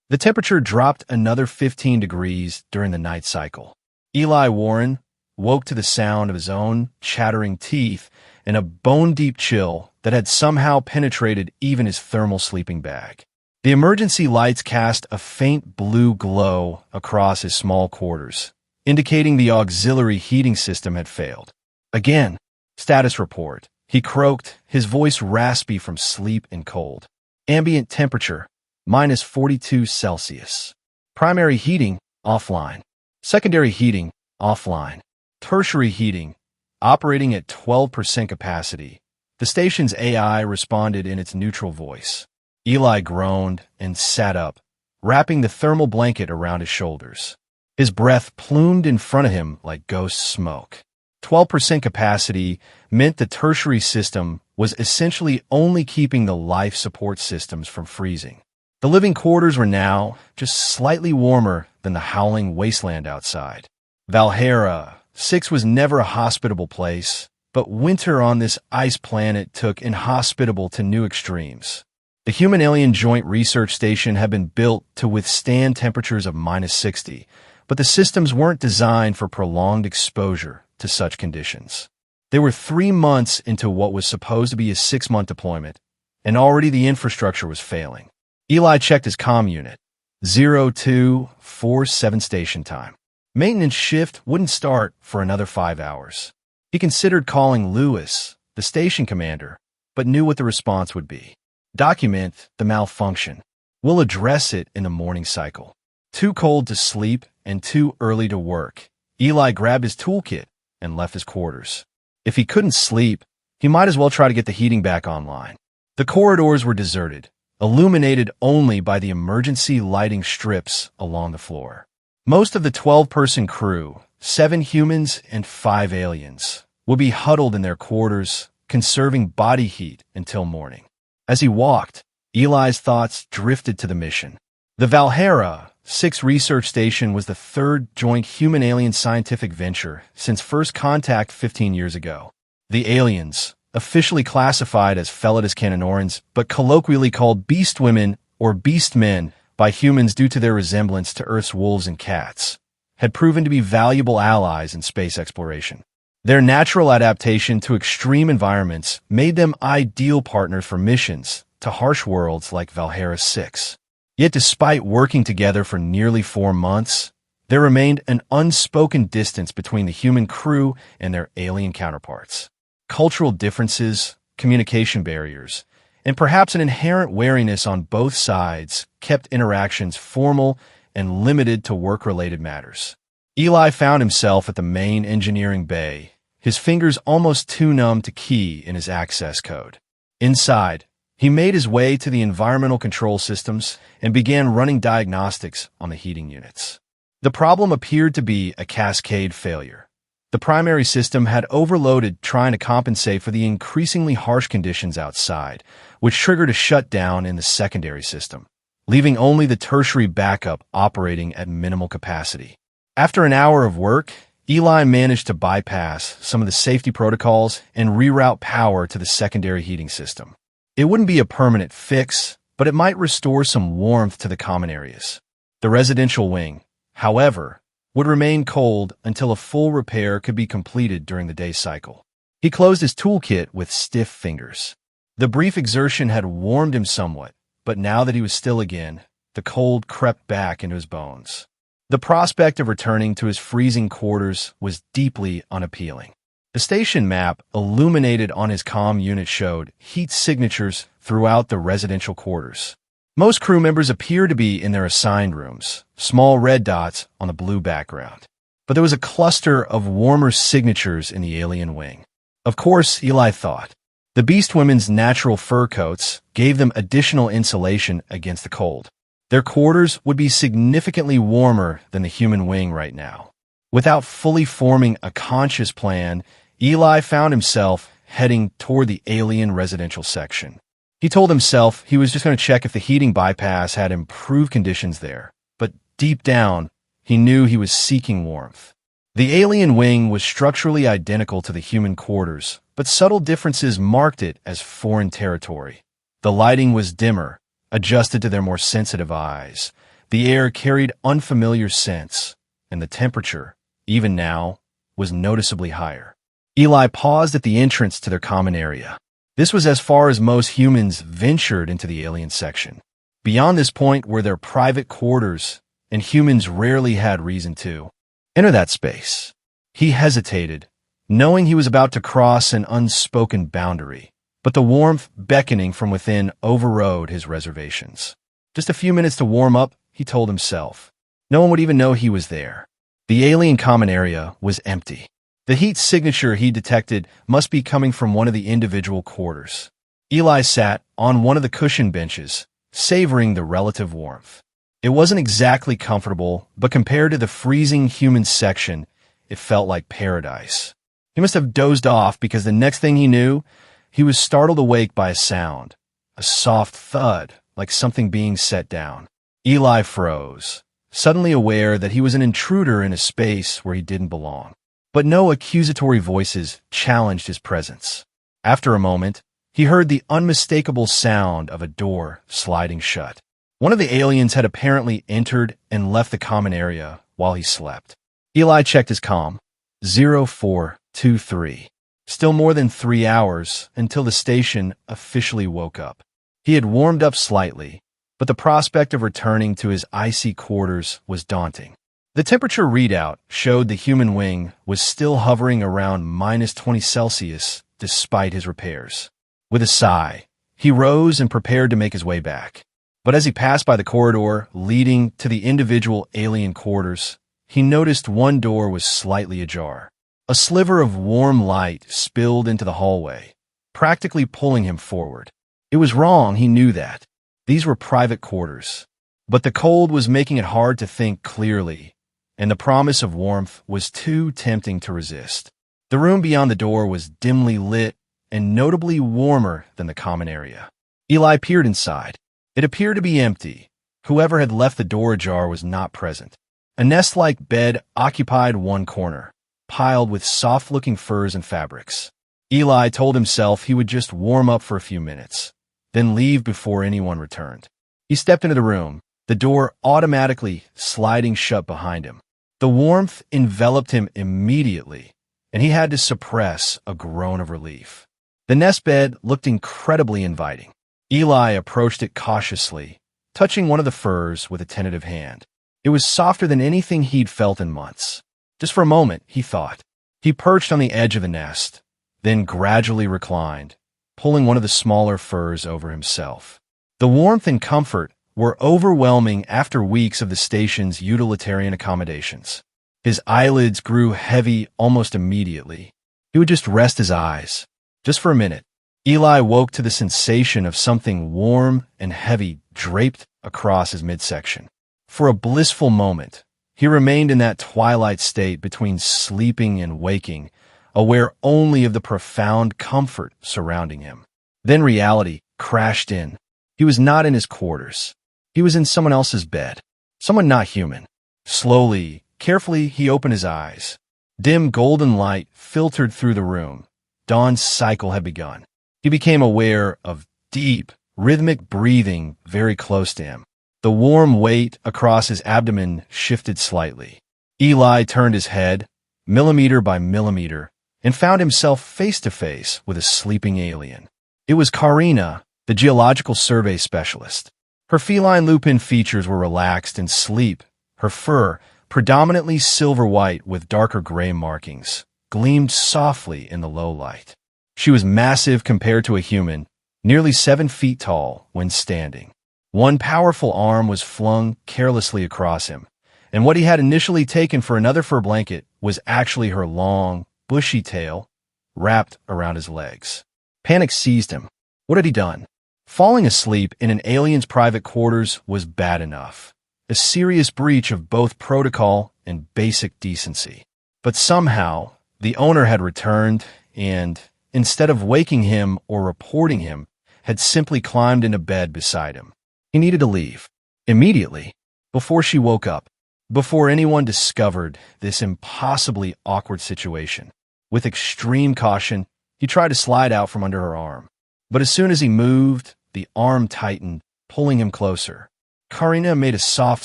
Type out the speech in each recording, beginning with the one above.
The temperature dropped another 15 degrees during the night cycle. Eli Warren woke to the sound of his own chattering teeth and a bone-deep chill that had somehow penetrated even his thermal sleeping bag. The emergency lights cast a faint blue glow across his small quarters, indicating the auxiliary heating system had failed. Again, status report. He croaked, his voice raspy from sleep and cold. Ambient temperature, minus 42 Celsius. Primary heating, offline. Secondary heating, offline. Tertiary heating, operating at 12% capacity. The station's AI responded in its neutral voice. Eli groaned and sat up, wrapping the thermal blanket around his shoulders. His breath plumed in front of him like ghost smoke. 12% capacity meant the tertiary system was essentially only keeping the life support systems from freezing. The living quarters were now just slightly warmer than the howling wasteland outside. Valhalla 6 was never a hospitable place, but winter on this ice planet took inhospitable to new extremes. The Human-Alien Joint Research Station had been built to withstand temperatures of minus 60, but the systems weren't designed for prolonged exposure to such conditions. They were 3 months into what was supposed to be a 6-month deployment, and already the infrastructure was failing. Eli checked his comm unit. 0247 station time. Maintenance shift wouldn't start for another 5 hours. He considered calling Lewis, the station commander, but knew what the response would be. Document the malfunction. We'll address it in the morning cycle. Too cold to sleep and too early to work. Eli grabbed his toolkit and left his quarters. If he couldn't sleep, he might as well try to get the heating back online. The corridors were deserted, illuminated only by the emergency lighting strips along the floor. Most of the 12-person crew, 7 humans and 5 aliens, would be huddled in their quarters, conserving body heat until morning. As he walked, Eli's thoughts drifted to the mission. The Valhalla 6 research station was the third joint human-alien scientific venture since first contact 15 years ago. The aliens, officially classified as Felidus Canonorans, but colloquially called Beastwomen or Beastmen by humans due to their resemblance to Earth's wolves and cats, had proven to be valuable allies in space exploration. Their natural adaptation to extreme environments made them ideal partners for missions to harsh worlds like Valhalla 6. Yet despite working together for nearly 4 months, there remained an unspoken distance between the human crew and their alien counterparts. Cultural differences, communication barriers, and perhaps an inherent wariness on both sides kept interactions formal and limited to work-related matters. Eli found himself at the main engineering bay, his fingers almost too numb to key in his access code. Inside, he made his way to the environmental control systems and began running diagnostics on the heating units. The problem appeared to be a cascade failure. The primary system had overloaded trying to compensate for the increasingly harsh conditions outside, which triggered a shutdown in the secondary system, leaving only the tertiary backup operating at minimal capacity. After an hour of work, Eli managed to bypass some of the safety protocols and reroute power to the secondary heating system. It wouldn't be a permanent fix, but it might restore some warmth to the common areas. The residential wing, however, would remain cold until a full repair could be completed during the day cycle. He closed his toolkit with stiff fingers. The brief exertion had warmed him somewhat, but now that he was still again, the cold crept back into his bones. The prospect of returning to his freezing quarters was deeply unappealing. The station map illuminated on his comm unit showed heat signatures throughout the residential quarters. Most crew members appeared to be in their assigned rooms, small red dots on a blue background. But there was a cluster of warmer signatures in the alien wing. Of course, Eli thought. The Beastwomen's natural fur coats gave them additional insulation against the cold. Their quarters would be significantly warmer than the human wing right now. Without fully forming a conscious plan, Eli found himself heading toward the alien residential section. He told himself he was just going to check if the heating bypass had improved conditions there, but deep down, he knew he was seeking warmth. The alien wing was structurally identical to the human quarters, but subtle differences marked it as foreign territory. The lighting was dimmer, adjusted to their more sensitive eyes, The air carried unfamiliar scents, and the temperature, even now, was noticeably higher. Eli paused at the entrance to their common area. This was as far as most humans ventured into the alien section. Beyond this point were their private quarters, and humans rarely had reason to enter that space. He hesitated, knowing he was about to cross an unspoken boundary, but the warmth beckoning from within overrode his reservations. Just a few minutes to warm up, he told himself. No one would even know he was there. The alien common area was empty. The heat signature he detected must be coming from one of the individual quarters. Eli sat on one of the cushion benches, savoring the relative warmth. It wasn't exactly comfortable, but compared to the freezing human section, it felt like paradise. He must have dozed off because the next thing he knew, he was startled awake by a sound, a soft thud, like something being set down. Eli froze, suddenly aware that he was an intruder in a space where he didn't belong. But no accusatory voices challenged his presence. After a moment, he heard the unmistakable sound of a door sliding shut. One of the aliens had apparently entered and left the common area while he slept. Eli checked his comm. 0423. Still more than 3 hours until the station officially woke up. He had warmed up slightly, but the prospect of returning to his icy quarters was daunting. The temperature readout showed the human wing was still hovering around -20 Celsius despite his repairs. With a sigh, he rose and prepared to make his way back. But as he passed by the corridor leading to the individual alien quarters, he noticed one door was slightly ajar. A sliver of warm light spilled into the hallway, practically pulling him forward. It was wrong, he knew that. These were private quarters. But the cold was making it hard to think clearly, and the promise of warmth was too tempting to resist. The room beyond the door was dimly lit and notably warmer than the common area. Eli peered inside. It appeared to be empty. Whoever had left the door ajar was not present. A nest-like bed occupied one corner, piled with soft-looking furs and fabrics. Eli told himself he would just warm up for a few minutes, then leave before anyone returned. He stepped into the room, the door automatically sliding shut behind him. The warmth enveloped him immediately, and he had to suppress a groan of relief. The nest bed looked incredibly inviting. Eli approached it cautiously, touching one of the furs with a tentative hand. It was softer than anything he'd felt in months. Just for a moment, he thought. He perched on the edge of the nest, then gradually reclined, pulling one of the smaller furs over himself. The warmth and comfort were overwhelming after weeks of the station's utilitarian accommodations. His eyelids grew heavy almost immediately. He would just rest his eyes, just for a minute. Eli woke to the sensation of something warm and heavy draped across his midsection. For a blissful moment, he remained in that twilight state between sleeping and waking, aware only of the profound comfort surrounding him. Then reality crashed in. He was not in his quarters. He was in someone else's bed, someone not human. Slowly, carefully, he opened his eyes. Dim golden light filtered through the room. Dawn's cycle had begun. He became aware of deep, rhythmic breathing very close to him. The warm weight across his abdomen shifted slightly. Eli turned his head, millimeter by millimeter, and found himself face to face with a sleeping alien. It was Karina, the geological survey specialist. Her feline lupin features were relaxed in sleep. Her fur, predominantly silver-white with darker gray markings, gleamed softly in the low light. She was massive compared to a human, nearly 7 feet tall when standing. One powerful arm was flung carelessly across him, and what he had initially taken for another fur blanket was actually her long, bushy tail wrapped around his legs. Panic seized him. What had he done? Falling asleep in an alien's private quarters was bad enough, a serious breach of both protocol and basic decency. But somehow, the owner had returned and, instead of waking him or reporting him, had simply climbed into bed beside him. He needed to leave, immediately, before she woke up, before anyone discovered this impossibly awkward situation. With extreme caution, he tried to slide out from under her arm. But as soon as he moved, the arm tightened, pulling him closer. Karina made a soft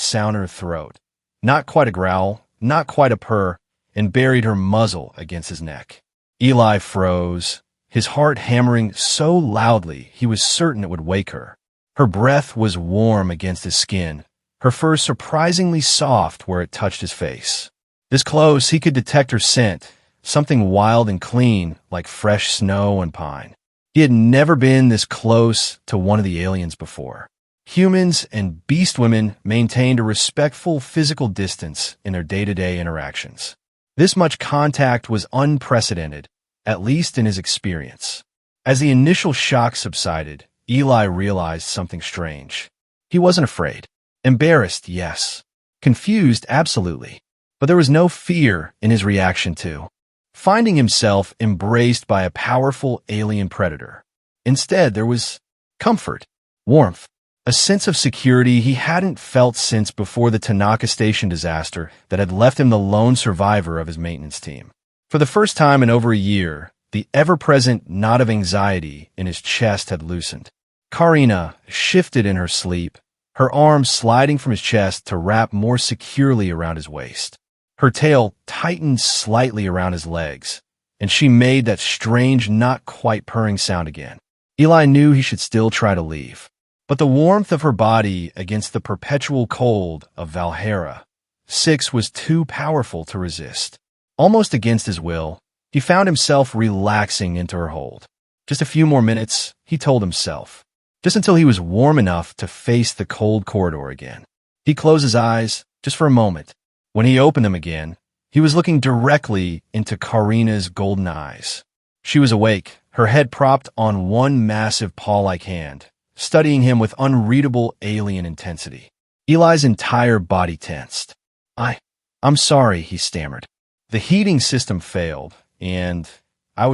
sound in her throat. Not quite a growl, not quite a purr, and buried her muzzle against his neck. Eli froze, his heart hammering so loudly he was certain it would wake her. Her breath was warm against his skin, her fur surprisingly soft where it touched his face. This close, he could detect her scent, something wild and clean like fresh snow and pine. He had never been this close to one of the aliens before. Humans and Beastwomen maintained a respectful physical distance in their day-to-day interactions. This much contact was unprecedented, at least in his experience. As the initial shock subsided, Eli realized something strange. He wasn't afraid. Embarrassed, yes. Confused, absolutely. But there was no fear in his reaction to finding himself embraced by a powerful alien predator. Instead, there was comfort, warmth, a sense of security he hadn't felt since before the Tanaka Station disaster that had left him the lone survivor of his maintenance team. For the first time in over a year, the ever-present knot of anxiety in his chest had loosened. Karina shifted in her sleep, her arms sliding from his chest to wrap more securely around his waist. Her tail tightened slightly around his legs, and she made that strange, not quite purring sound again. Eli knew he should still try to leave. But the warmth of her body against the perpetual cold of Valhalla 6 was too powerful to resist. Almost against his will, he found himself relaxing into her hold. Just a few more minutes, he told himself. Just until he was warm enough to face the cold corridor again. He closed his eyes, just for a moment. When he opened them again, he was looking directly into Karina's golden eyes. She was awake, her head propped on one massive paw-like hand, studying him with unreadable alien intensity. Eli's entire body tensed. I'm sorry, he stammered. The heating system failed, and I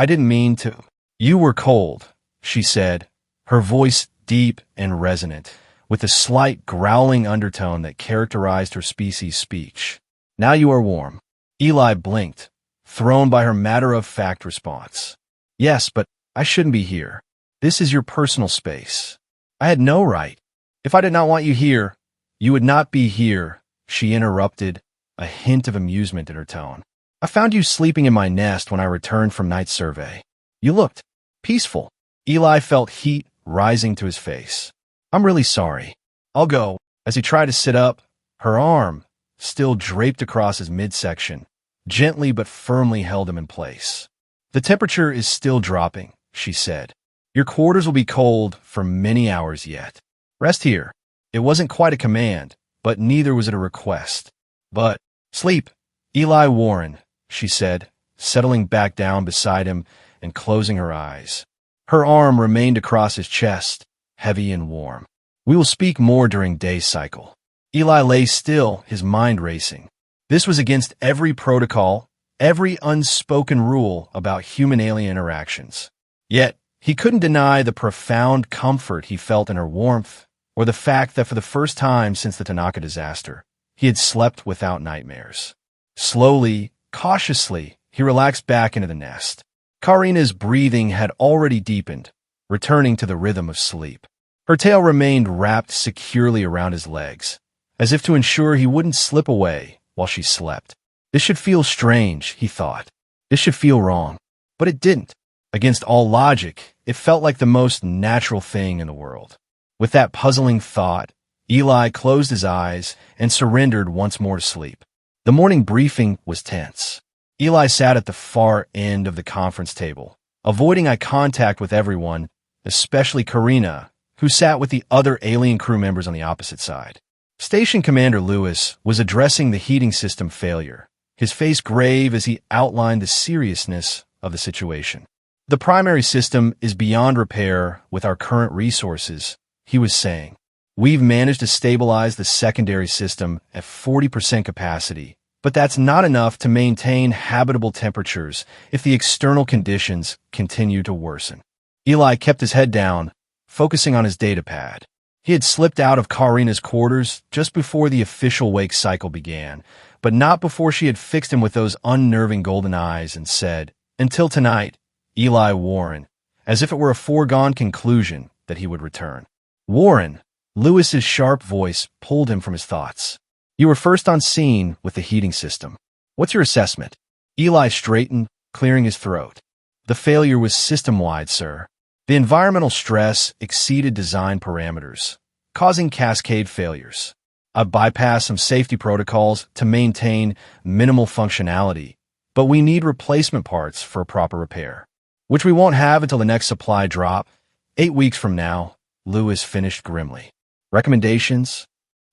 didn't mean to. You were cold, she said, her voice deep and resonant, with the slight growling undertone that characterized her species' speech. Now you are warm. Eli blinked, thrown by her matter-of-fact response. Yes, but I shouldn't be here. This is your personal space. I had no right. If I did not want you here, you would not be here, she interrupted, a hint of amusement in her tone. I found you sleeping in my nest when I returned from night survey. You looked peaceful. Eli felt heat rising to his face. I'm really sorry. I'll go. As he tried to sit up, her arm, still draped across his midsection, gently but firmly held him in place. The temperature is still dropping, she said. Your quarters will be cold for many hours yet. Rest here. It wasn't quite a command, but neither was it a request. But, sleep, Eli Warren, she said, settling back down beside him and closing her eyes. Her arm remained across his chest, heavy and warm. We will speak more during day's cycle. Eli lay still, his mind racing. This was against every protocol, every unspoken rule about human-alien interactions. Yet, he couldn't deny the profound comfort he felt in her warmth, or the fact that for the first time since the Tanaka disaster, he had slept without nightmares. Slowly, cautiously, he relaxed back into the nest. Karina's breathing had already deepened, returning to the rhythm of sleep. Her tail remained wrapped securely around his legs, as if to ensure he wouldn't slip away while she slept. This should feel strange, he thought. This should feel wrong. But it didn't. Against all logic, it felt like the most natural thing in the world. With that puzzling thought, Eli closed his eyes and surrendered once more to sleep. The morning briefing was tense. Eli sat at the far end of the conference table, avoiding eye contact with everyone, especially Karina, who sat with the other alien crew members on the opposite side. Station Commander Lewis was addressing the heating system failure, his face grave as he outlined the seriousness of the situation. The primary system is beyond repair with our current resources, he was saying. We've managed to stabilize the secondary system at 40% capacity, but that's not enough to maintain habitable temperatures if the external conditions continue to worsen. Eli kept his head down, focusing on his data pad. He had slipped out of Karina's quarters just before the official wake cycle began, but not before she had fixed him with those unnerving golden eyes and said, "Until tonight, Eli Warren," as if it were a foregone conclusion that he would return. Warren, Lewis's sharp voice pulled him from his thoughts. You were first on scene with the heating system. What's your assessment? Eli straightened, clearing his throat. The failure was system-wide, sir. The environmental stress exceeded design parameters, causing cascade failures. I bypassed some safety protocols to maintain minimal functionality, but we need replacement parts for a proper repair, which we won't have until the next supply drop, 8 weeks from now, Lewis finished grimly. Recommendations?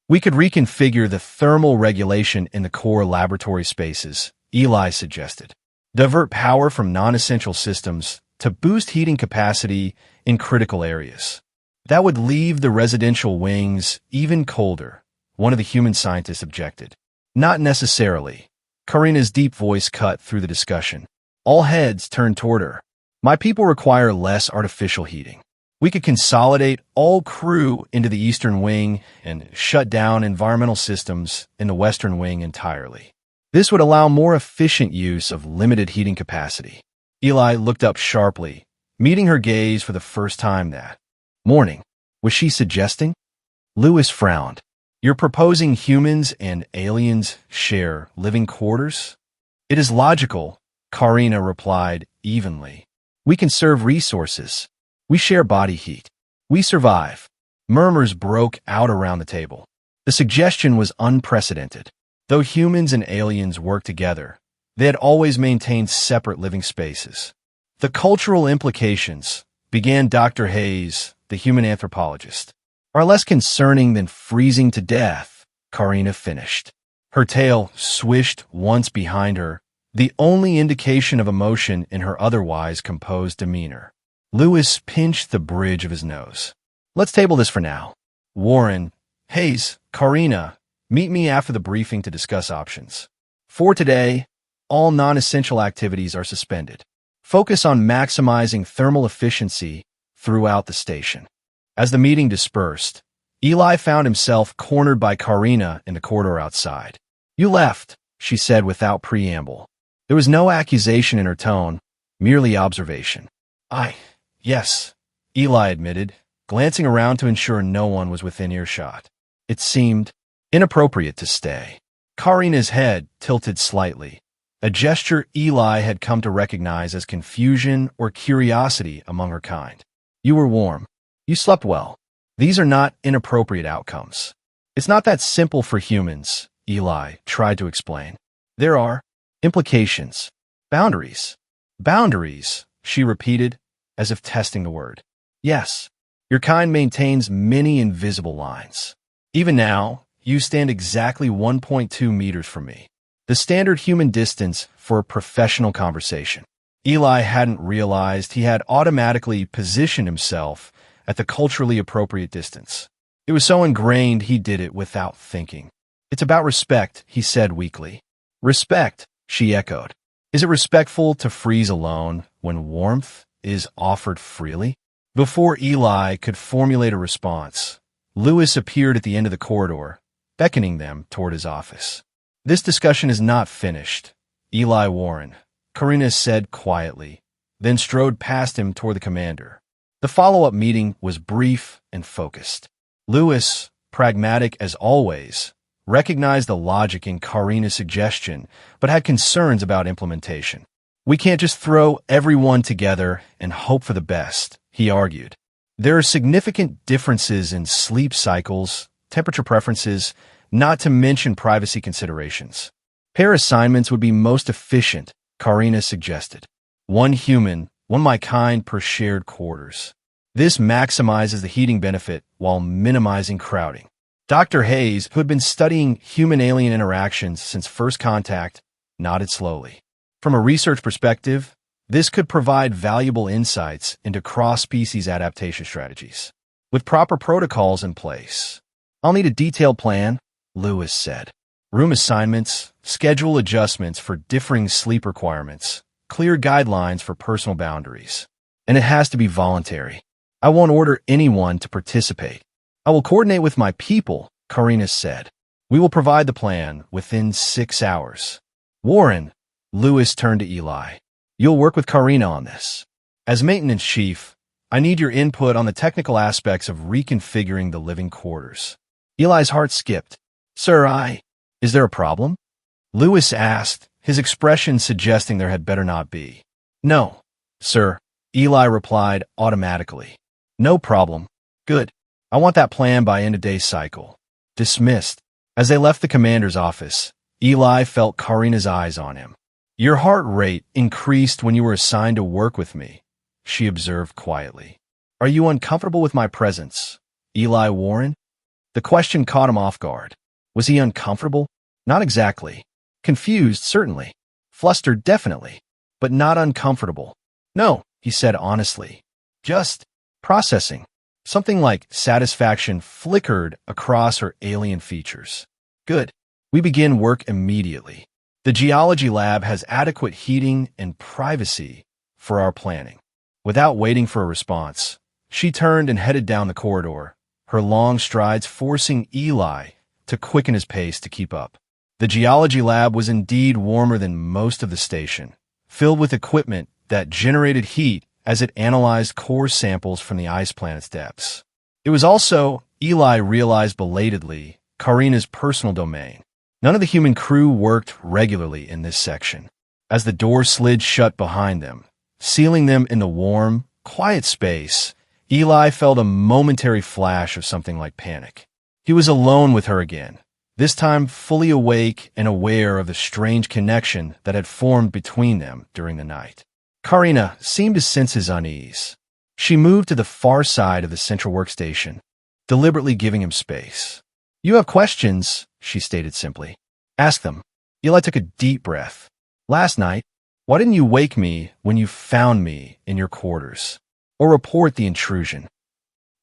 We could reconfigure the thermal regulation in the core laboratory spaces, Eli suggested. Divert power from non-essential systems to boost heating capacity in critical areas. That would leave the residential wings even colder, one of the human scientists objected. Not necessarily. Karina's deep voice cut through the discussion. All heads turned toward her. My people require less artificial heating. We could consolidate all crew into the eastern wing and shut down environmental systems in the western wing entirely. This would allow more efficient use of limited heating capacity. Eli looked up sharply, meeting her gaze for the first time that morning. Was she suggesting? Lewis frowned. You're proposing humans and aliens share living quarters? It is logical, Karina replied evenly. We conserve resources. We share body heat. We survive. Murmurs broke out around the table. The suggestion was unprecedented. Though humans and aliens work together, they had always maintained separate living spaces. The cultural implications, began Dr. Hayes, the human anthropologist, are less concerning than freezing to death, Karina finished. Her tail swished once behind her, the only indication of emotion in her otherwise composed demeanor. Lewis pinched the bridge of his nose. Let's table this for now. Warren, Hayes, Karina, meet me after the briefing to discuss options. For today, all non-essential activities are suspended. Focus on maximizing thermal efficiency throughout the station. As the meeting dispersed, Eli found himself cornered by Karina in the corridor outside. You left, she said without preamble. There was no accusation in her tone, merely observation. Yes, Eli admitted, glancing around to ensure no one was within earshot. It seemed inappropriate to stay. Karina's head tilted slightly, a gesture Eli had come to recognize as confusion or curiosity among her kind. You were warm. You slept well. These are not inappropriate outcomes. It's not that simple for humans, Eli tried to explain. There are implications. Boundaries. Boundaries, she repeated, as if testing the word. Yes, your kind maintains many invisible lines. Even now, you stand exactly 1.2 meters from me, the standard human distance for a professional conversation. Eli hadn't realized he had automatically positioned himself at the culturally appropriate distance. It was so ingrained he did it without thinking. It's about respect, he said weakly. Respect, she echoed. Is it respectful to freeze alone when warmth is offered freely? Before Eli could formulate a response, Lewis appeared at the end of the corridor, beckoning them toward his office. This discussion is not finished, Eli Warren, Karina said quietly, then strode past him toward the commander. The follow-up meeting was brief and focused. Lewis, pragmatic as always, recognized the logic in Karina's suggestion, but had concerns about implementation. We can't just throw everyone together and hope for the best, he argued. There are significant differences in sleep cycles, temperature preferences, not to mention privacy considerations. Pair assignments would be most efficient, Karina suggested. One human, one my kind per shared quarters. This maximizes the heating benefit while minimizing crowding. Dr. Hayes, who had been studying human-alien interactions since first contact, nodded slowly. From a research perspective, this could provide valuable insights into cross-species adaptation strategies. With proper protocols in place, I'll need a detailed plan, Lewis said. Room assignments, schedule adjustments for differing sleep requirements, clear guidelines for personal boundaries. And it has to be voluntary. I won't order anyone to participate. I will coordinate with my people, Karina said. We will provide the plan within 6 hours. Warren, Lewis turned to Eli. You'll work with Karina on this. As maintenance chief, I need your input on the technical aspects of reconfiguring the living quarters. Eli's heart skipped. Sir, is there a problem? Lewis asked, his expression suggesting there had better not be. No, sir, Eli replied automatically. No problem. Good. I want that plan by end of day cycle. Dismissed. As they left the commander's office, Eli felt Karina's eyes on him. Your heart rate increased when you were assigned to work with me, she observed quietly. Are you uncomfortable with my presence, Eli Warren? The question caught him off guard. Was he uncomfortable? Not exactly. Confused, certainly. Flustered, definitely. But not uncomfortable. No, he said honestly. Just processing. Something like satisfaction flickered across her alien features. Good. We begin work immediately. The geology lab has adequate heating and privacy for our planning. Without waiting for a response, she turned and headed down the corridor, her long strides forcing Eli to quicken his pace to keep up. The geology lab was indeed warmer than most of the station, filled with equipment that generated heat as it analyzed core samples from the ice planet's depths. It was also, Eli realized belatedly, Karina's personal domain. None of the human crew worked regularly in this section. As the door slid shut behind them, sealing them in the warm, quiet space, Eli felt a momentary flash of something like panic. He was alone with her again, this time fully awake and aware of the strange connection that had formed between them during the night. Karina seemed to sense his unease. She moved to the far side of the central workstation, deliberately giving him space. You have questions, she stated simply. Ask them. Eli took a deep breath. Last night, why didn't you wake me when you found me in your quarters? Or report the intrusion?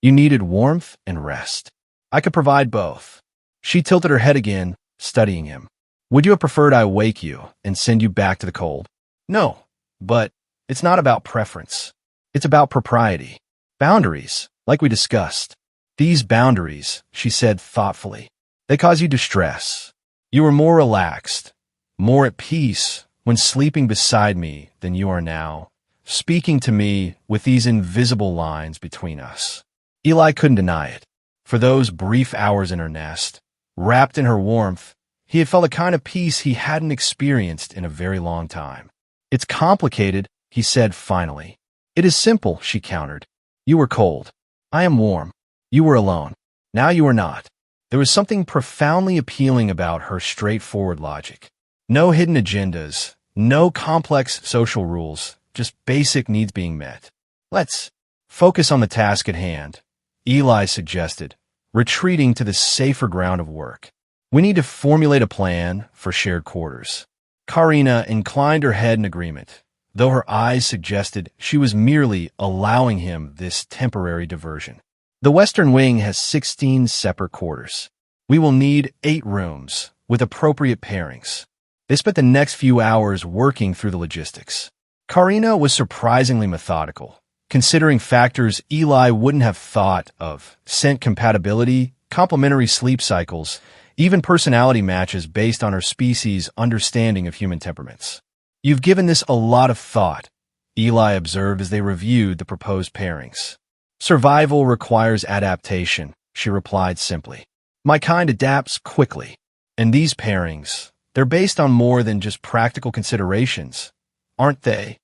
You needed warmth and rest. I could provide both. She tilted her head again, studying him. Would you have preferred I wake you and send you back to the cold? No, but it's not about preference. It's about propriety. Boundaries, like we discussed. These boundaries, she said thoughtfully, they cause you distress. You were more relaxed, more at peace when sleeping beside me than you are now, speaking to me with these invisible lines between us. Eli couldn't deny it. For those brief hours in her nest, wrapped in her warmth, he had felt a kind of peace he hadn't experienced in a very long time. It's complicated, he said finally. It is simple, she countered. You were cold. I am warm. You were alone. Now you are not. There was something profoundly appealing about her straightforward logic. No hidden agendas, no complex social rules, just basic needs being met. Let's focus on the task at hand, Eli suggested, retreating to the safer ground of work. We need to formulate a plan for shared quarters. Karina inclined her head in agreement, though her eyes suggested she was merely allowing him this temporary diversion. The Western Wing has 16 separate quarters. We will need 8 rooms, with appropriate pairings. They spent the next few hours working through the logistics. Karina was surprisingly methodical, considering factors Eli wouldn't have thought of: scent compatibility, complementary sleep cycles, even personality matches based on her species' understanding of human temperaments. You've given this a lot of thought, Eli observed as they reviewed the proposed pairings. Survival requires adaptation, she replied simply. My kind adapts quickly. And these pairings, they're based on more than just practical considerations, aren't they?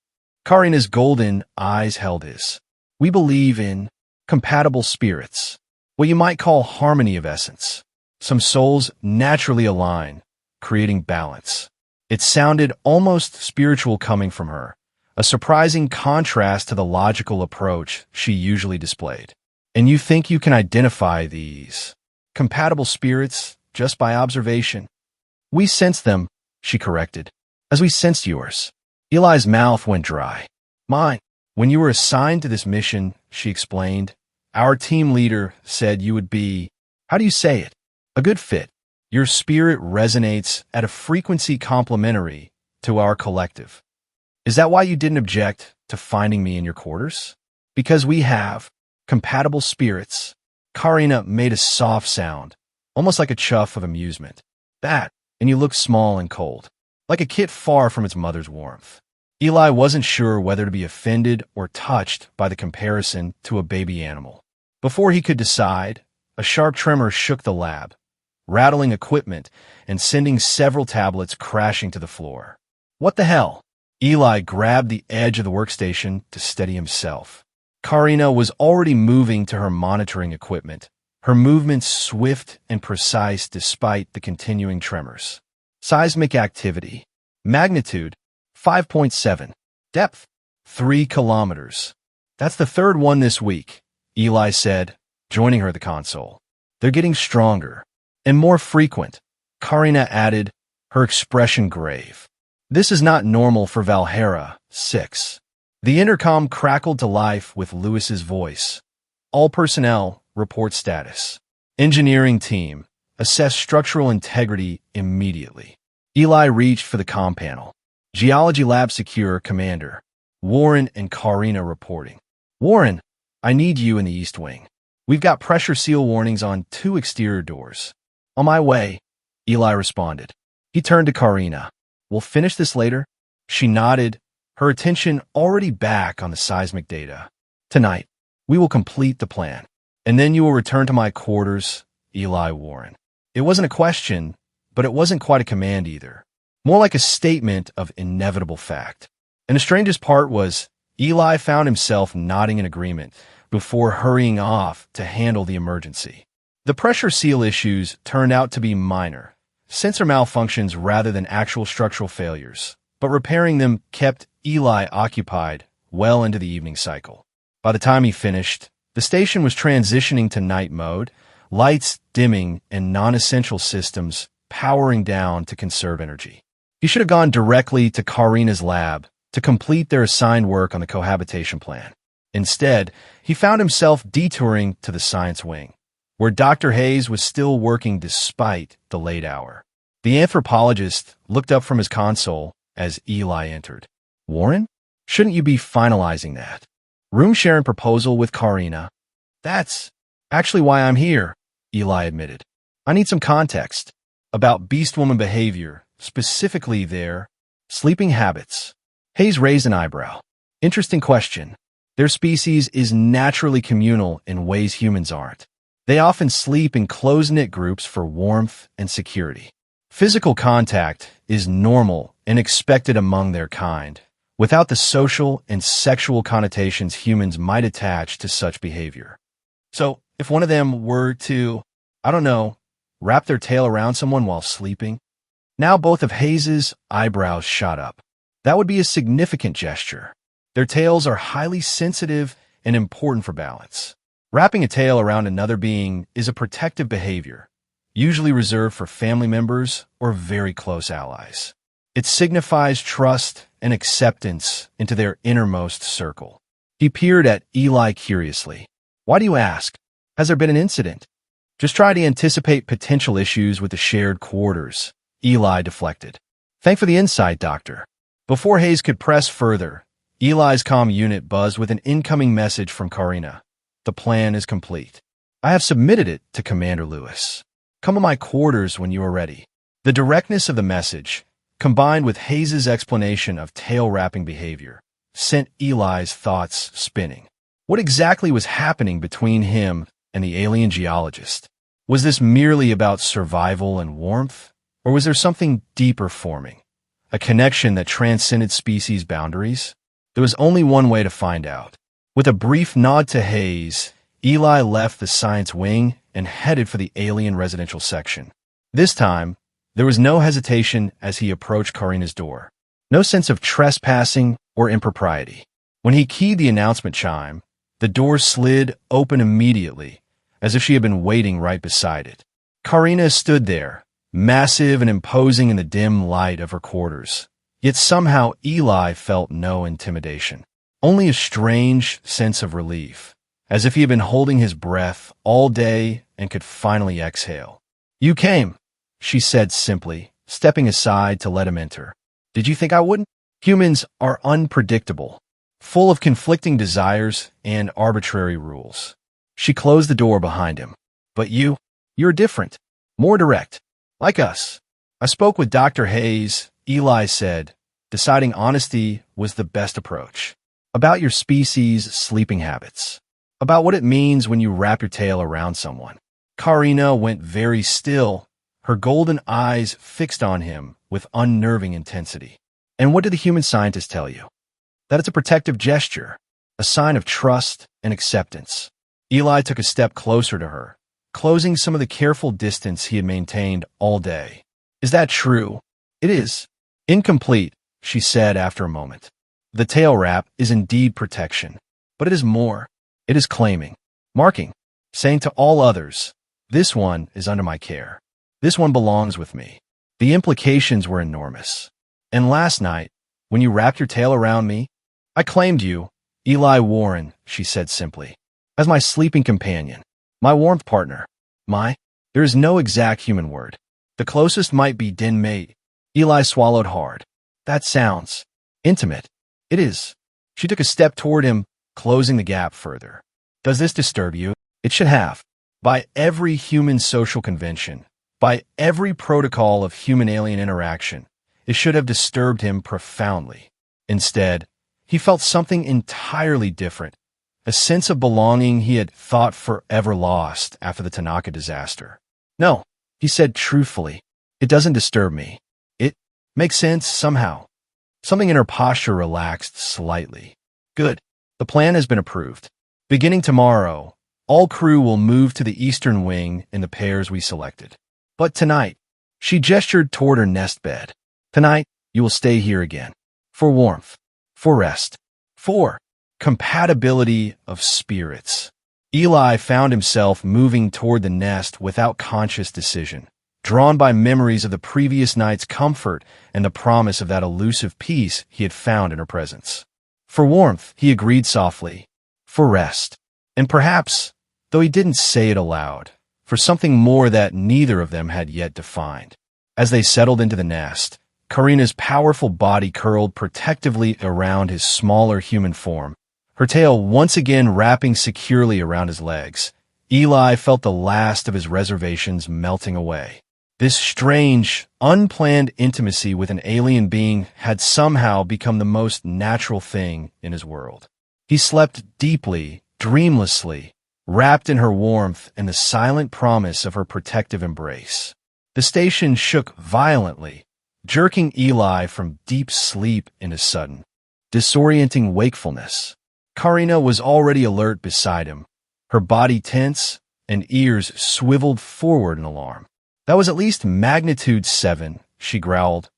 Karina's golden eyes held his. We believe in compatible spirits, what you might call harmony of essence. Some souls naturally align, creating balance. It sounded almost spiritual coming from her, a surprising contrast to the logical approach she usually displayed. And you think you can identify these compatible spirits just by observation? We sense them, she corrected, as we sensed yours. Eli's mouth went dry. Mine. When you were assigned to this mission, she explained, our team leader said you would be, how do you say it? A good fit. Your spirit resonates at a frequency complementary to our collective. Is that why you didn't object to finding me in your quarters? Because we have compatible spirits. Karina made a soft sound, almost like a chuff of amusement. That, and you look small and cold, like a kit far from its mother's warmth. Eli wasn't sure whether to be offended or touched by the comparison to a baby animal. Before he could decide, a sharp tremor shook the lab, rattling equipment and sending several tablets crashing to the floor. What the hell? Eli grabbed the edge of the workstation to steady himself. Karina was already moving to her monitoring equipment, her movements swift and precise despite the continuing tremors. Seismic activity. Magnitude 5.7. Depth 3 kilometers. That's the third one this week, Eli said, joining her at the console. They're getting stronger and more frequent, Karina added, her expression grave. This is not normal for Valhera 6. The intercom crackled to life with Lewis's voice. All personnel, report status. Engineering team, assess structural integrity immediately. Eli reached for the comm panel. Geology lab secure, Commander. Warren and Karina reporting. Warren, I need you in the East Wing. We've got pressure seal warnings on 2 exterior doors. On my way, Eli responded. He turned to Karina. We'll finish this later? She nodded, her attention already back on the seismic data. Tonight, we will complete the plan. And then you will return to my quarters, Eli Warren. It wasn't a question, but it wasn't quite a command either. More like a statement of inevitable fact. And the strangest part was, Eli found himself nodding in agreement before hurrying off to handle the emergency. The pressure seal issues turned out to be minor, sensor malfunctions rather than actual structural failures, but repairing them kept Eli occupied well into the evening cycle. By the time he finished, the station was transitioning to night mode, lights dimming and non-essential systems powering down to conserve energy. He should have gone directly to Karina's lab to complete their assigned work on the cohabitation plan. Instead, he found himself detouring to the science wing, where Dr. Hayes was still working despite the late hour. The anthropologist looked up from his console as Eli entered. Warren? Shouldn't you be finalizing that? Room sharing proposal with Karina. That's actually why I'm here, Eli admitted. I need some context about Beastwoman behavior, specifically their sleeping habits. Hayes raised an eyebrow. Interesting question. Their species is naturally communal in ways humans aren't. They often sleep in close-knit groups for warmth and security. Physical contact is normal and expected among their kind, without the social and sexual connotations humans might attach to such behavior. So, if one of them were to, wrap their tail around someone while sleeping, now both of Hayes's eyebrows shot up. That would be a significant gesture. Their tails are highly sensitive and important for balance. Wrapping a tail around another being is a protective behavior, usually reserved for family members or very close allies. It signifies trust and acceptance into their innermost circle. He peered at Eli curiously. Why do you ask? Has there been an incident? Just try to anticipate potential issues with the shared quarters. Eli deflected. Thanks for the insight, Doctor. Before Hayes could press further, Eli's comm unit buzzed with an incoming message from Karina. The plan is complete. I have submitted it to Commander Lewis. Come to my quarters when you are ready. The directness of the message, combined with Hayes's explanation of tail-wrapping behavior, sent Eli's thoughts spinning. What exactly was happening between him and the alien geologist? Was this merely about survival and warmth, or was there something deeper forming? A connection that transcended species boundaries? There was only one way to find out. With a brief nod to Hayes, Eli left the science wing and headed for the alien residential section. This time, there was no hesitation as he approached Karina's door. No sense of trespassing or impropriety. When he keyed the announcement chime, the door slid open immediately, as if she had been waiting right beside it. Karina stood there, massive and imposing in the dim light of her quarters. Yet somehow Eli felt no intimidation, only a strange sense of relief, as if he had been holding his breath all day and could finally exhale. You came, she said simply, stepping aside to let him enter. Did you think I wouldn't? Humans are unpredictable, full of conflicting desires and arbitrary rules. She closed the door behind him. But you're different, more direct, like us. I spoke with Dr. Hayes, Eli said, deciding honesty was the best approach. About your species' sleeping habits. About what it means when you wrap your tail around someone. Karina went very still, her golden eyes fixed on him with unnerving intensity. And what did the human scientist tell you? That it's a protective gesture, a sign of trust and acceptance. Eli took a step closer to her, closing some of the careful distance he had maintained all day. Is that true? It is. Incomplete, she said after a moment. The tail wrap is indeed protection, but it is more. It is claiming, marking, saying to all others, this one is under my care. This one belongs with me. The implications were enormous. And last night, when you wrapped your tail around me, I claimed you, Eli Warren, she said simply, as my sleeping companion, my warmth partner, there is no exact human word. The closest might be den mate. Eli swallowed hard. That sounds intimate. It is. She took a step toward him, closing the gap further. Does this disturb you? It should have. By every human social convention, by every protocol of human-alien interaction, it should have disturbed him profoundly. Instead, he felt something entirely different, a sense of belonging he had thought forever lost after the Tanaka disaster. No, he said truthfully, it doesn't disturb me. It makes sense somehow. Something in her posture relaxed slightly. Good. The plan has been approved. Beginning tomorrow, all crew will move to the eastern wing in the pairs we selected. But tonight, she gestured toward her nest bed. Tonight, you will stay here again. For warmth. For rest. For compatibility of spirits. Eli found himself moving toward the nest without conscious decision, drawn by memories of the previous night's comfort and the promise of that elusive peace he had found in her presence. For warmth, he agreed softly. For rest. And perhaps, though he didn't say it aloud, for something more that neither of them had yet defined. As they settled into the nest, Karina's powerful body curled protectively around his smaller human form, her tail once again wrapping securely around his legs. Eli felt the last of his reservations melting away. This strange, unplanned intimacy with an alien being had somehow become the most natural thing in his world. He slept deeply, dreamlessly, wrapped in her warmth and the silent promise of her protective embrace. The station shook violently, jerking Eli from deep sleep into sudden, disorienting wakefulness. Karina was already alert beside him, her body tense and ears swiveled forward in alarm. That was at least magnitude 7, she growled,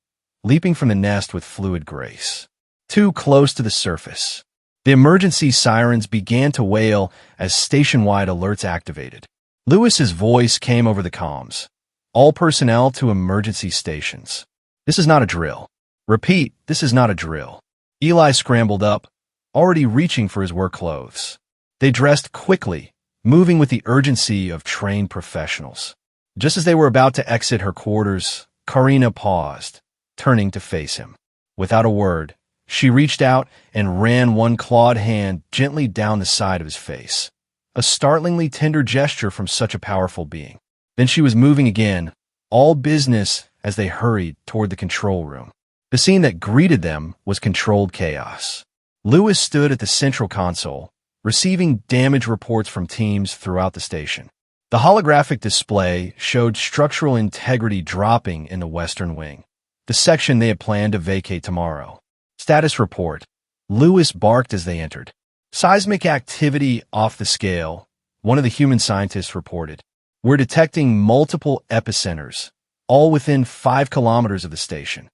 leaping from the nest with fluid grace. Too close to the surface. The emergency sirens began to wail as station-wide alerts activated. Lewis's voice came over the comms. All personnel to emergency stations. This is not a drill. Repeat, this is not a drill. Eli scrambled up, already reaching for his work clothes. They dressed quickly, moving with the urgency of trained professionals. Just as they were about to exit her quarters, Karina paused, turning to face him. Without a word, she reached out and ran one clawed hand gently down the side of his face. A startlingly tender gesture from such a powerful being. Then she was moving again, all business as they hurried toward the control room. The scene that greeted them was controlled chaos. Lewis stood at the central console, receiving damage reports from teams throughout the station. The holographic display showed structural integrity dropping in the western wing, the section they had planned to vacate tomorrow. Status report. Lewis barked as they entered. Seismic activity off the scale, one of the human scientists reported. We're detecting multiple epicenters, all within 5 kilometers of the station.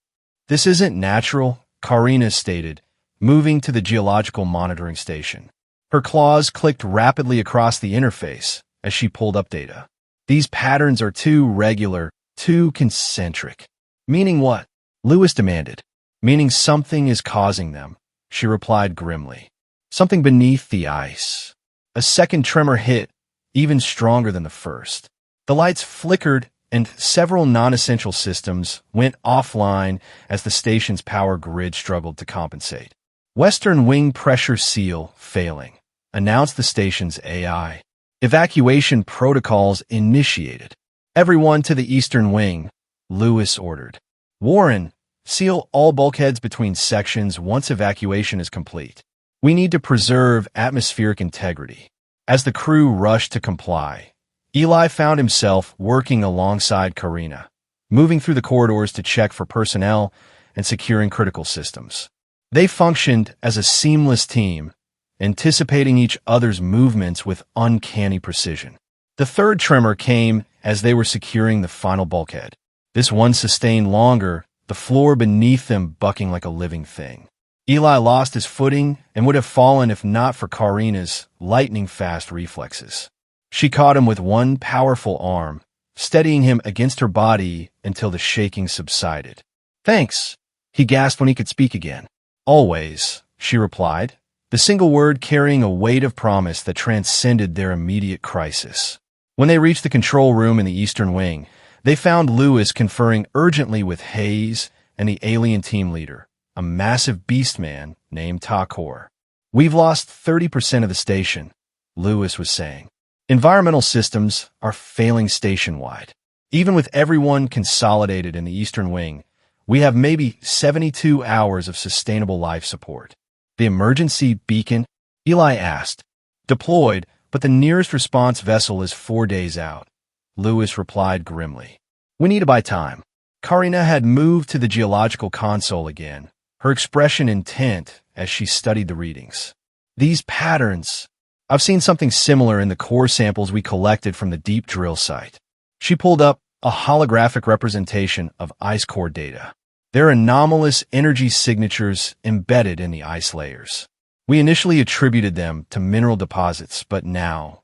This isn't natural, Karina stated, moving to the geological monitoring station. Her claws clicked rapidly across the interface as she pulled up data. These patterns are too regular, too concentric. Meaning what? Lewis demanded. Meaning something is causing them, she replied grimly. Something beneath the ice. A second tremor hit, even stronger than the first. The lights flickered and several non-essential systems went offline as the station's power grid struggled to compensate. Western wing pressure seal failing, announced the station's AI. Evacuation protocols initiated. Everyone to the eastern wing, Lewis ordered. Warren, Seal all bulkheads between sections once evacuation is complete. We need to preserve atmospheric integrity. As the crew rushed to comply, Eli found himself working alongside Karina, moving through the corridors to check for personnel and securing critical systems. They functioned as a seamless team, anticipating each other's movements with uncanny precision. The third tremor came as they were securing the final bulkhead. This one sustained longer, the floor beneath them bucking like a living thing. Eli lost his footing and would have fallen if not for Karina's lightning-fast reflexes. She caught him with one powerful arm, steadying him against her body until the shaking subsided. "Thanks," he gasped when he could speak again. "Always," she replied, the single word carrying a weight of promise that transcended their immediate crisis. When they reached the control room in the Eastern Wing, they found Lewis conferring urgently with Hayes and the alien team leader, a massive beast man named Takor. "We've lost 30% of the station," Lewis was saying. "Environmental systems are failing station-wide. Even with everyone consolidated in the Eastern Wing, we have maybe 72 hours of sustainable life support." "The emergency beacon?" Eli asked. "Deployed, but the nearest response vessel is 4 days out," Lewis replied grimly. "We need to buy time." Karina had moved to the geological console again, her expression intent as she studied the readings. "These patterns. I've seen something similar in the core samples we collected from the deep drill site." She pulled up a holographic representation of ice core data. There are anomalous energy signatures embedded in the ice layers. "We initially attributed them to mineral deposits, but now..."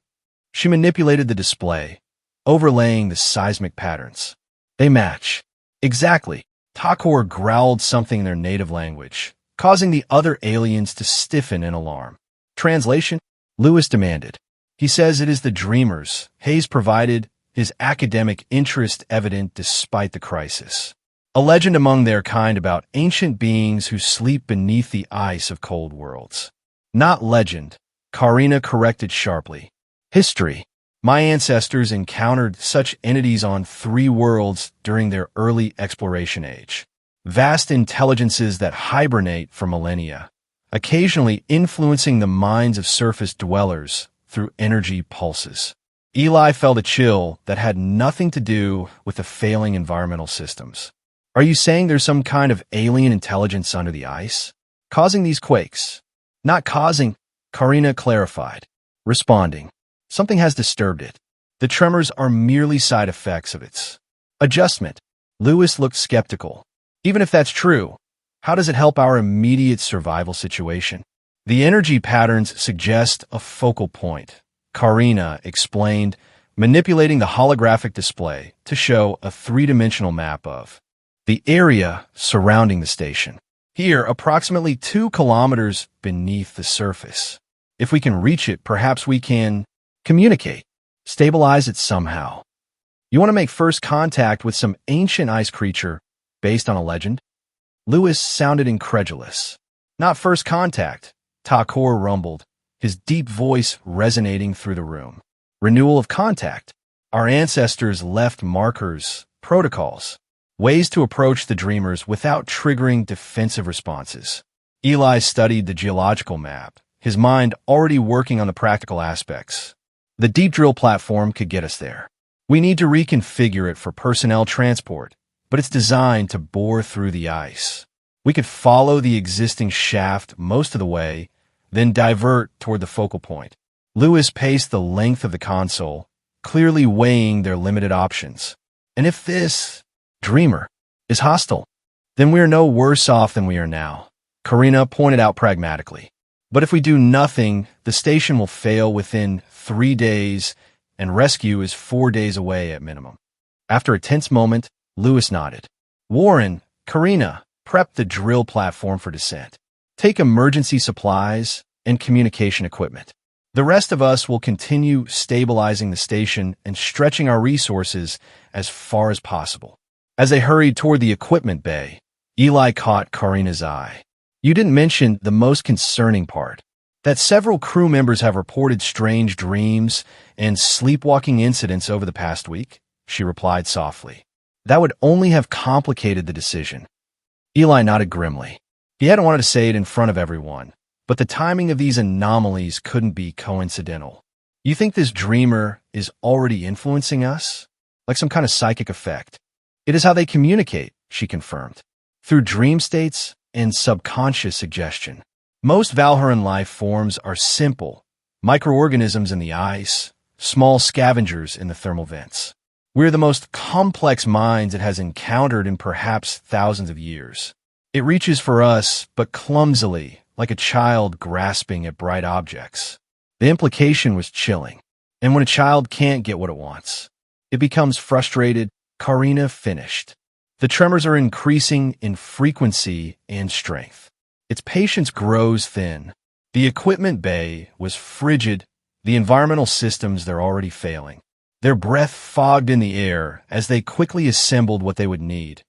She manipulated the display, overlaying the seismic patterns. "They match." "Exactly." Takor growled something in their native language, causing the other aliens to stiffen in alarm. "Translation?" Lewis demanded. "He says it is the dreamers," Hayes provided, his academic interest evident despite the crisis. "A legend among their kind about ancient beings who sleep beneath the ice of cold worlds." "Not legend," Karina corrected sharply. "History. My ancestors encountered such entities on 3 worlds during their early exploration age. Vast intelligences that hibernate for millennia, occasionally influencing the minds of surface dwellers through energy pulses." Eli felt a chill that had nothing to do with the failing environmental systems. "Are you saying there's some kind of alien intelligence under the ice, causing these quakes?" "Not causing," Karina clarified, responding. "Something has disturbed it. The tremors are merely side effects of its adjustment." Lewis looked skeptical. "Even if that's true, how does it help our immediate survival situation?" "The energy patterns suggest a focal point," Karina explained, manipulating the holographic display to show a 3-dimensional map of the area surrounding the station. "Here, approximately 2 kilometers beneath the surface. If we can reach it, perhaps we can communicate, stabilize it somehow." "You want to make first contact with some ancient ice creature based on a legend?" Lewis sounded incredulous. "Not first contact," Takor rumbled, his deep voice resonating through the room. "Renewal of contact. Our ancestors left markers, protocols, ways to approach the dreamers without triggering defensive responses." Eli studied the geological map, his mind already working on the practical aspects. "The deep drill platform could get us there. We need to reconfigure it for personnel transport, but it's designed to bore through the ice. We could follow the existing shaft most of the way, then divert toward the focal point." Lewis paced the length of the console, clearly weighing their limited options. "And if this dreamer is hostile, then we are no worse off than we are now," Karina pointed out pragmatically. "But if we do nothing, the station will fail within 3 days, and rescue is 4 days away at minimum." After a tense moment, Lewis nodded. "Warren, Karina, prep the drill platform for descent. Take emergency supplies and communication equipment. The rest of us will continue stabilizing the station and stretching our resources as far as possible." As they hurried toward the equipment bay, Eli caught Karina's eye. "You didn't mention the most concerning part, that several crew members have reported strange dreams and sleepwalking incidents over the past week," she replied softly. "That would only have complicated the decision." Eli nodded grimly. He hadn't wanted to say it in front of everyone, but the timing of these anomalies couldn't be coincidental. You think this dreamer is already influencing us? Like some kind of psychic effect? It is how they communicate, she confirmed. Through dream states and subconscious suggestion. Most Valhuran life forms are simple, microorganisms in the ice, small scavengers in the thermal vents. We're the most complex minds it has encountered in perhaps thousands of years. It reaches for us, but clumsily, like a child grasping at bright objects. The implication was chilling. And when a child can't get what it wants, it becomes frustrated. Karina finished. The tremors are increasing in frequency and strength. Its patience grows thin. The equipment bay was frigid. The environmental systems, they're already failing. Their breath fogged in the air as they quickly assembled what they would need.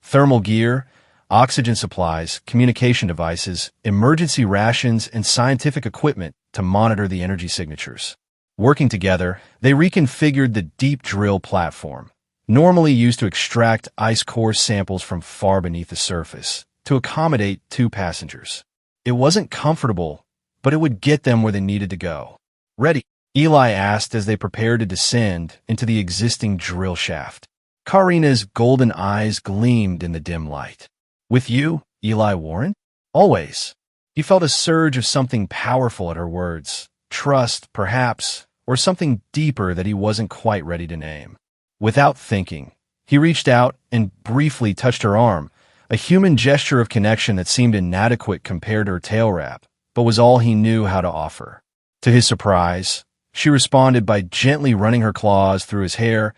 Thermal gear, oxygen supplies, communication devices, emergency rations, and scientific equipment to monitor the energy signatures. Working together, they reconfigured the deep drill platform, normally used to extract ice core samples from far beneath the surface, to accommodate 2 passengers. It wasn't comfortable, but it would get them where they needed to go. Ready? Eli asked as they prepared to descend into the existing drill shaft. Karina's golden eyes gleamed in the dim light. With you, Eli Warren? Always. He felt a surge of something powerful at her words. Trust, perhaps, or something deeper that he wasn't quite ready to name. Without thinking, he reached out and briefly touched her arm, a human gesture of connection that seemed inadequate compared to her tail wrap, but was all he knew how to offer. To his surprise, she responded by gently running her claws through his hair,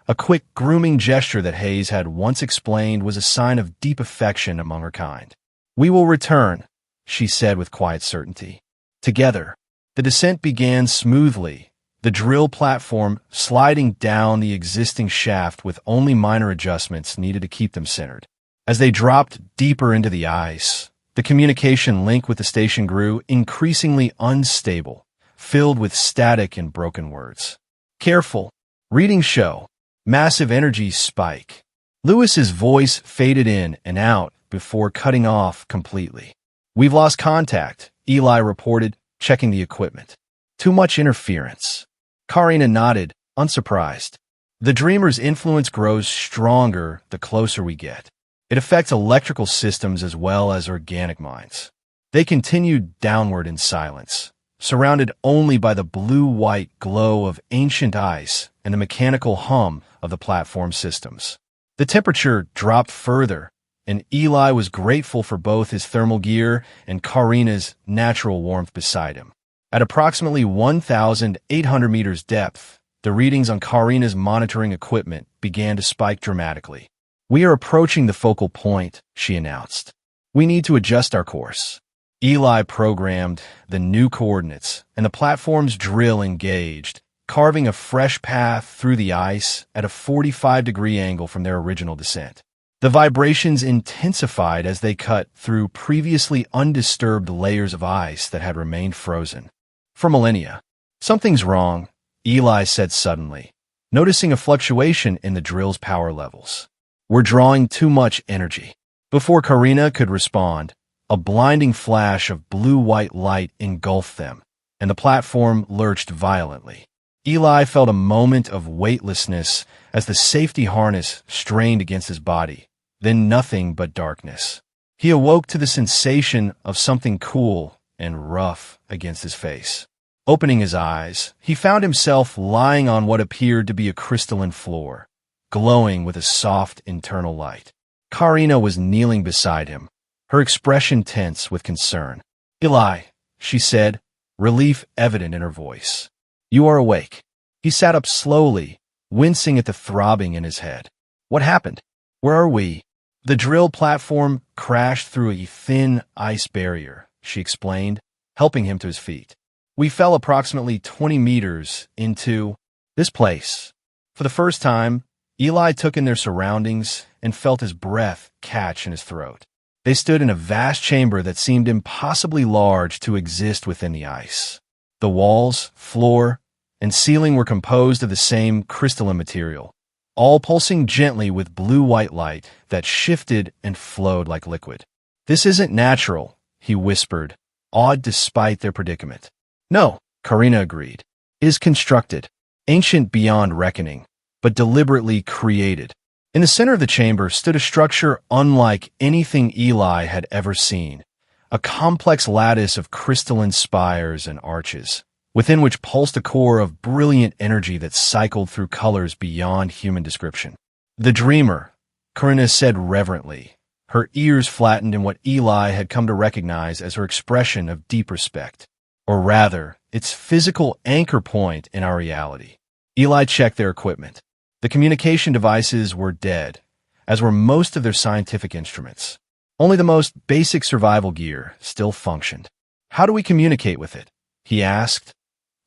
a quick grooming gesture that Hayes had once explained was a sign of deep affection among her kind. "We will return," she said with quiet certainty. Together, the descent began smoothly, the drill platform sliding down the existing shaft with only minor adjustments needed to keep them centered. As they dropped deeper into the ice, the communication link with the station grew increasingly unstable, filled with static and broken words. Careful. Readings show. Massive energy spike. Lewis's voice faded in and out before cutting off completely. "We've lost contact," Eli reported, checking the equipment. "Too much interference." Karina nodded, unsurprised. The dreamer's influence grows stronger the closer we get. It affects electrical systems as well as organic minds. They continued downward in silence, surrounded only by the blue-white glow of ancient ice and the mechanical hum of the platform systems. The temperature dropped further, and Eli was grateful for both his thermal gear and Karina's natural warmth beside him. At approximately 1,800 meters depth, the readings on Karina's monitoring equipment began to spike dramatically. "We are approaching the focal point," she announced. "We need to adjust our course." Eli programmed the new coordinates, and the platform's drill engaged, carving a fresh path through the ice at a 45-degree angle from their original descent. The vibrations intensified as they cut through previously undisturbed layers of ice that had remained frozen for millennia. "Something's wrong," Eli said suddenly, noticing a fluctuation in the drill's power levels. "We're drawing too much energy." Before Karina could respond, a blinding flash of blue-white light engulfed them, and the platform lurched violently. Eli felt a moment of weightlessness as the safety harness strained against his body, then nothing but darkness. He awoke to the sensation of something cool and rough against his face. Opening his eyes, he found himself lying on what appeared to be a crystalline floor, glowing with a soft internal light. Karina was kneeling beside him, her expression tense with concern. "Eli," she said, relief evident in her voice. "You are awake." He sat up slowly, wincing at the throbbing in his head. "What happened? Where are we?" "The drill platform crashed through a thin ice barrier," she explained, helping him to his feet. "We fell approximately 20 meters into this place." For the first time, Eli took in their surroundings and felt his breath catch in his throat. They stood in a vast chamber that seemed impossibly large to exist within the ice. The walls, floor, and ceiling were composed of the same crystalline material, all pulsing gently with blue-white light that shifted and flowed like liquid. "This isn't natural," he whispered, awed despite their predicament. "No," Karina agreed. "It is constructed, ancient beyond reckoning, but deliberately created." In the center of the chamber stood a structure unlike anything Eli had ever seen, a complex lattice of crystalline spires and arches, within which pulsed a core of brilliant energy that cycled through colors beyond human description. "The Dreamer," Karina said reverently, her ears flattened in what Eli had come to recognize as her expression of deep respect, or rather, its physical anchor point in our reality. Eli checked their equipment. The communication devices were dead, as were most of their scientific instruments. Only the most basic survival gear still functioned. "How do we communicate with it?" he asked,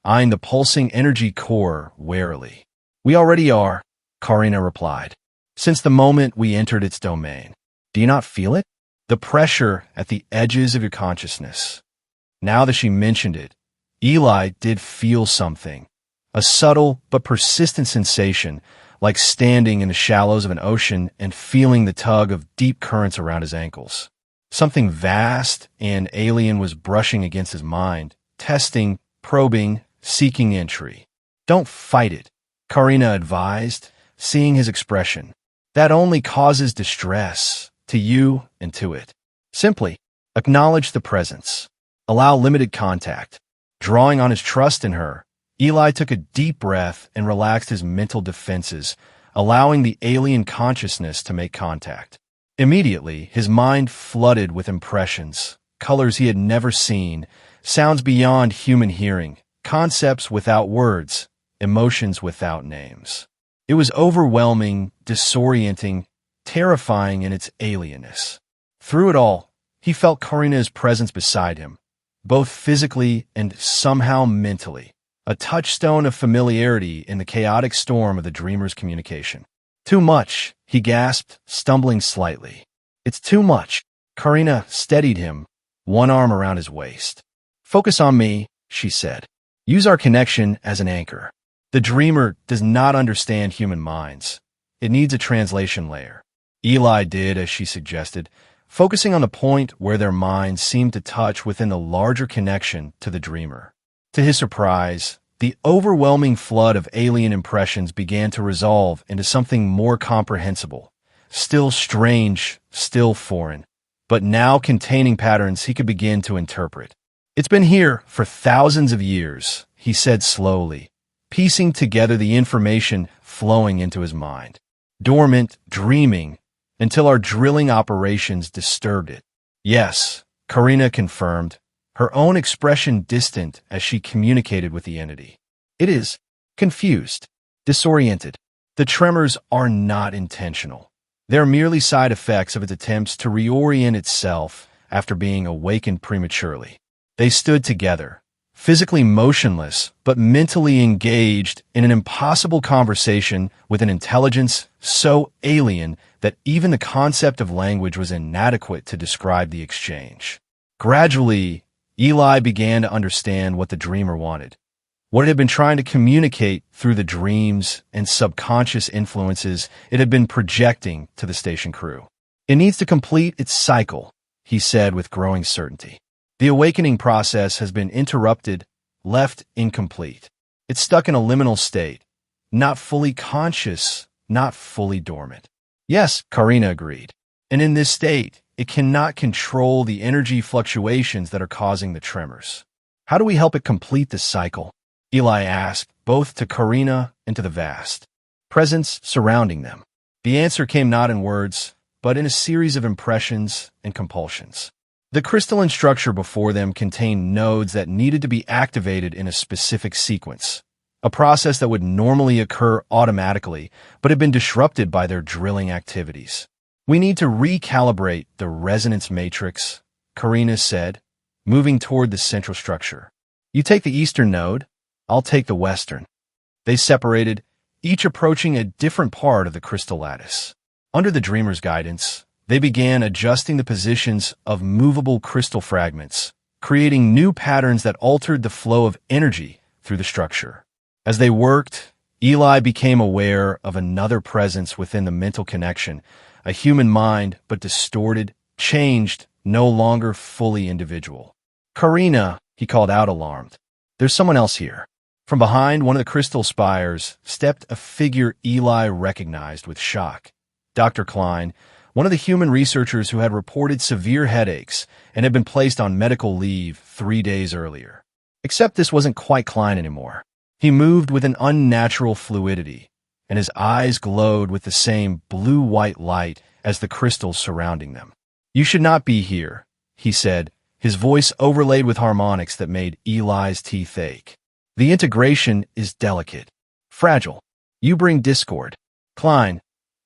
eyeing the pulsing energy core warily. "We already are," Karina replied, "since the moment we entered its domain. Do you not feel it? The pressure at the edges of your consciousness." Now that she mentioned it, Eli did feel something, a subtle but persistent sensation, like standing in the shallows of an ocean and feeling the tug of deep currents around his ankles. Something vast and alien was brushing against his mind, testing, probing, seeking entry. "Don't fight it," Karina advised, seeing his expression. "That only causes distress, to you and to it. Simply acknowledge the presence. Allow limited contact." Drawing on his trust in her, Eli took a deep breath and relaxed his mental defenses, allowing the alien consciousness to make contact. Immediately, his mind flooded with impressions, colors he had never seen, sounds beyond human hearing, concepts without words, emotions without names. It was overwhelming, disorienting, terrifying in its alienness. Through it all, he felt Karina's presence beside him, both physically and somehow mentally, a touchstone of familiarity in the chaotic storm of the Dreamer's communication. "Too much," he gasped, stumbling slightly. "It's too much." Karina steadied him, one arm around his waist. "Focus on me," she said. "Use our connection as an anchor. The Dreamer does not understand human minds. It needs a translation layer." Eli did as she suggested, focusing on the point where their minds seemed to touch within the larger connection to the Dreamer. To his surprise, the overwhelming flood of alien impressions began to resolve into something more comprehensible, still strange, still foreign, but now containing patterns he could begin to interpret. "It's been here for thousands of years," he said slowly, piecing together the information flowing into his mind. "Dormant, dreaming, until our drilling operations disturbed it." "Yes," Karina confirmed, her own expression distant as she communicated with the entity. "It is confused, disoriented. The tremors are not intentional. They're merely side effects of its attempts to reorient itself after being awakened prematurely." They stood together, physically motionless but mentally engaged in an impossible conversation with an intelligence so alien that even the concept of language was inadequate to describe the exchange. Gradually, Eli began to understand what the Dreamer wanted, what it had been trying to communicate through the dreams and subconscious influences it had been projecting to the station crew. "It needs to complete its cycle," he said with growing certainty. "The awakening process has been interrupted, left incomplete. It's stuck in a liminal state, not fully conscious, not fully dormant." "Yes," Karina agreed. "And in this state, it cannot control the energy fluctuations that are causing the tremors." "How do we help it complete the cycle?" Eli asked, both to Karina and to the vast presence surrounding them. The answer came not in words, but in a series of impressions and compulsions. The crystalline structure before them contained nodes that needed to be activated in a specific sequence, a process that would normally occur automatically, but had been disrupted by their drilling activities. "We need to recalibrate the resonance matrix," Karina said, moving toward the central structure. "You take the eastern node, I'll take the western." They separated, each approaching a different part of the crystal lattice. Under the Dreamer's guidance, they began adjusting the positions of movable crystal fragments, creating new patterns that altered the flow of energy through the structure. As they worked, Eli became aware of another presence within the mental connection, a human mind, but distorted, changed, no longer fully individual. Karina, he called out alarmed. There's someone else here. From behind one of the crystal spires stepped a figure Eli recognized with shock. Dr. Klein, one of the human researchers who had reported severe headaches and had been placed on medical leave 3 days earlier. Except this wasn't quite Klein anymore. He moved with an unnatural fluidity, and his eyes glowed with the same blue-white light as the crystals surrounding them. You should not be here, he said, his voice overlaid with harmonics that made Eli's teeth ache. The integration is delicate, fragile. You bring discord. Klein,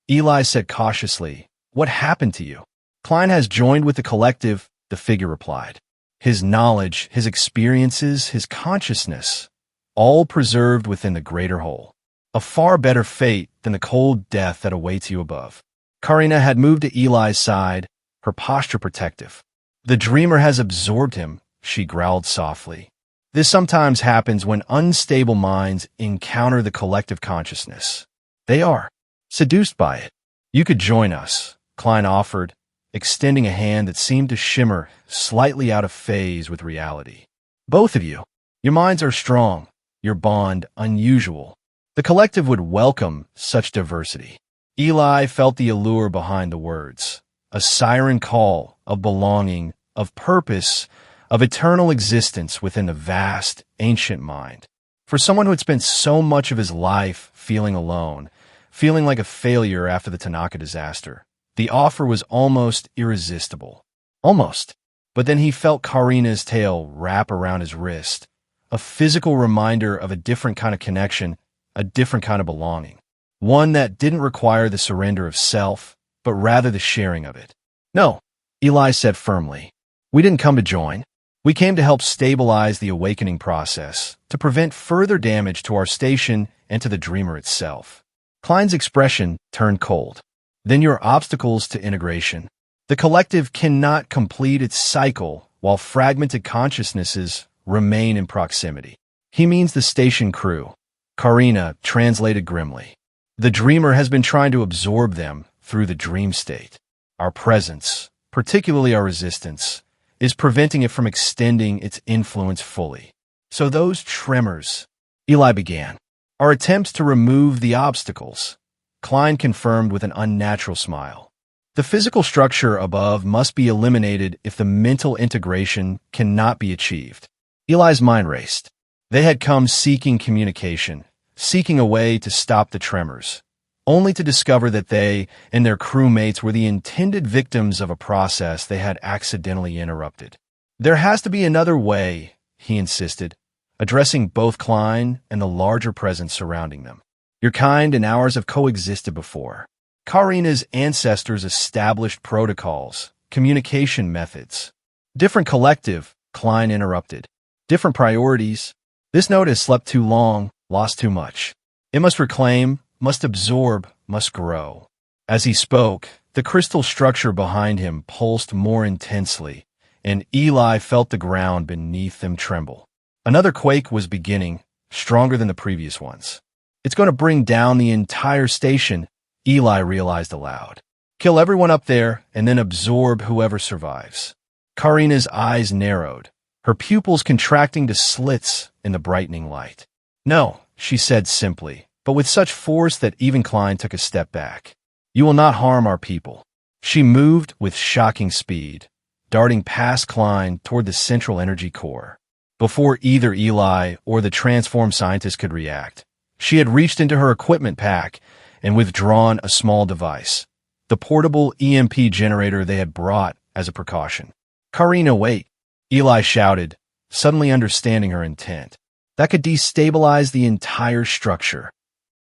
Eli said cautiously, what happened to you? Klein has joined with the collective, the figure replied. His knowledge, his experiences, his consciousness, all preserved within the greater whole. A far better fate than the cold death that awaits you above. Karina had moved to Eli's side, her posture protective. The dreamer has absorbed him, she growled softly. This sometimes happens when unstable minds encounter the collective consciousness. They are seduced by it. You could join us, Klein offered, extending a hand that seemed to shimmer slightly out of phase with reality. Both of you. Your minds are strong, your bond unusual. The collective would welcome such diversity. Eli felt the allure behind the words, a siren call of belonging, of purpose, of eternal existence within the vast, ancient mind. For someone who had spent so much of his life feeling alone, feeling like a failure after the Tanaka disaster, the offer was almost irresistible. Almost. But then he felt Karina's tail wrap around his wrist, a physical reminder of a different kind of connection, a different kind of belonging. One that didn't require the surrender of self, but rather the sharing of it. No, Eli said firmly. We didn't come to join. We came to help stabilize the awakening process, to prevent further damage to our station and to the dreamer itself. Klein's expression turned cold. Then your obstacles to integration. The collective cannot complete its cycle while fragmented consciousnesses remain in proximity. He means the station crew. Karina translated grimly. The dreamer has been trying to absorb them through the dream state. Our presence, particularly our resistance, is preventing it from extending its influence fully. So those tremors, Eli began, are attempts to remove the obstacles. Klein confirmed with an unnatural smile. The physical structure above must be eliminated if the mental integration cannot be achieved. Eli's mind raced. They had come seeking communication, seeking a way to stop the tremors, only to discover that they and their crewmates were the intended victims of a process they had accidentally interrupted. There has to be another way, he insisted, addressing both Klein and the larger presence surrounding them. Your kind and ours have coexisted before. Karina's ancestors established protocols, communication methods. Different collective, Klein interrupted. Different priorities. This node has slept too long, lost too much. It must reclaim, must absorb, must grow. As he spoke, the crystal structure behind him pulsed more intensely, and Eli felt the ground beneath them tremble. Another quake was beginning, stronger than the previous ones. It's going to bring down the entire station, Eli realized aloud. Kill everyone up there and then absorb whoever survives. Karina's eyes narrowed, her pupils contracting to slits in the brightening light. No, she said simply, but with such force that even Klein took a step back. You will not harm our people. She moved with shocking speed, darting past Klein toward the central energy core. Before either Eli or the transformed scientist could react, she had reached into her equipment pack and withdrawn a small device, the portable EMP generator they had brought as a precaution. Karina, wait, Eli shouted, suddenly understanding her intent. That could destabilize the entire structure.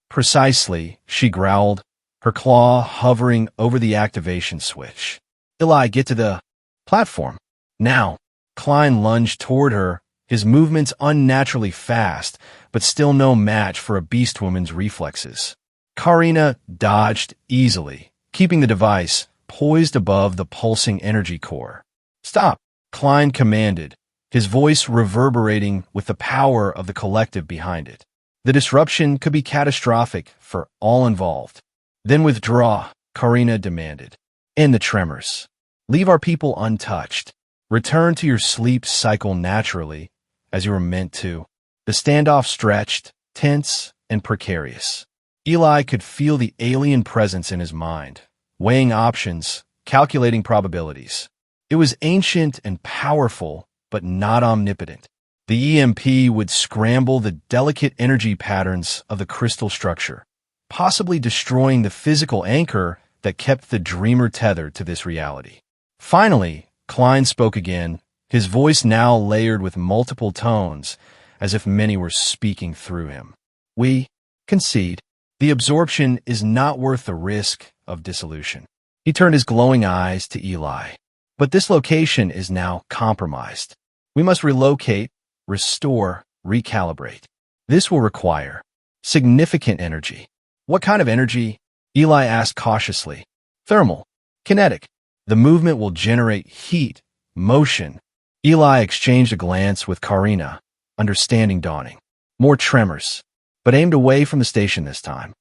Precisely, she growled, her claw hovering over the activation switch. Eli, get to the platform. Now. Klein lunged toward her, his movements unnaturally fast, but still no match for a Beastwoman's reflexes. Karina dodged easily, keeping the device poised above the pulsing energy core. Stop, Klein commanded, his voice reverberating with the power of the collective behind it. The disruption could be catastrophic for all involved. Then withdraw, Karina demanded. End the tremors. Leave our people untouched. Return to your sleep cycle naturally, as you were meant to. The standoff stretched, tense, and precarious. Eli could feel the alien presence in his mind, weighing options, calculating probabilities. It was ancient and powerful, but not omnipotent. The EMP would scramble the delicate energy patterns of the crystal structure, possibly destroying the physical anchor that kept the dreamer tethered to this reality. Finally, Klein spoke again, his voice now layered with multiple tones, as if many were speaking through him. We concede. The absorption is not worth the risk of dissolution. He turned his glowing eyes to Eli. But this location is now compromised. We must relocate, restore, recalibrate. This will require significant energy. What kind of energy? Eli asked cautiously. Thermal, kinetic. The movement will generate heat, motion. Eli exchanged a glance with Karina, understanding dawning. More tremors, but aimed away from the station this time.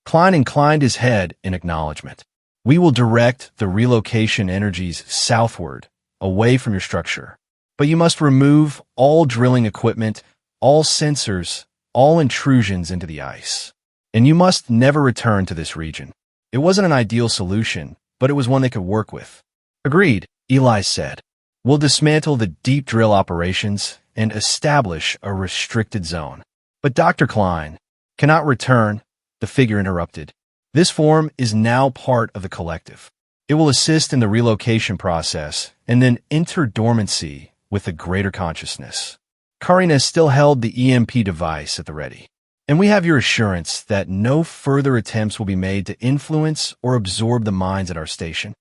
Klein inclined his head in acknowledgement. We will direct the relocation energies southward, away from your structure. But you must remove all drilling equipment, all sensors, all intrusions into the ice. And you must never return to this region. It wasn't an ideal solution, but it was one they could work with. Agreed, Eli said. We'll dismantle the deep drill operations and establish a restricted zone. But Dr. Klein cannot return, the figure interrupted. This form is now part of the collective. It will assist in the relocation process and then enter dormancy with a greater consciousness. Karina still held the EMP device at the ready. And we have your assurance that no further attempts will be made to influence or absorb the minds at our station.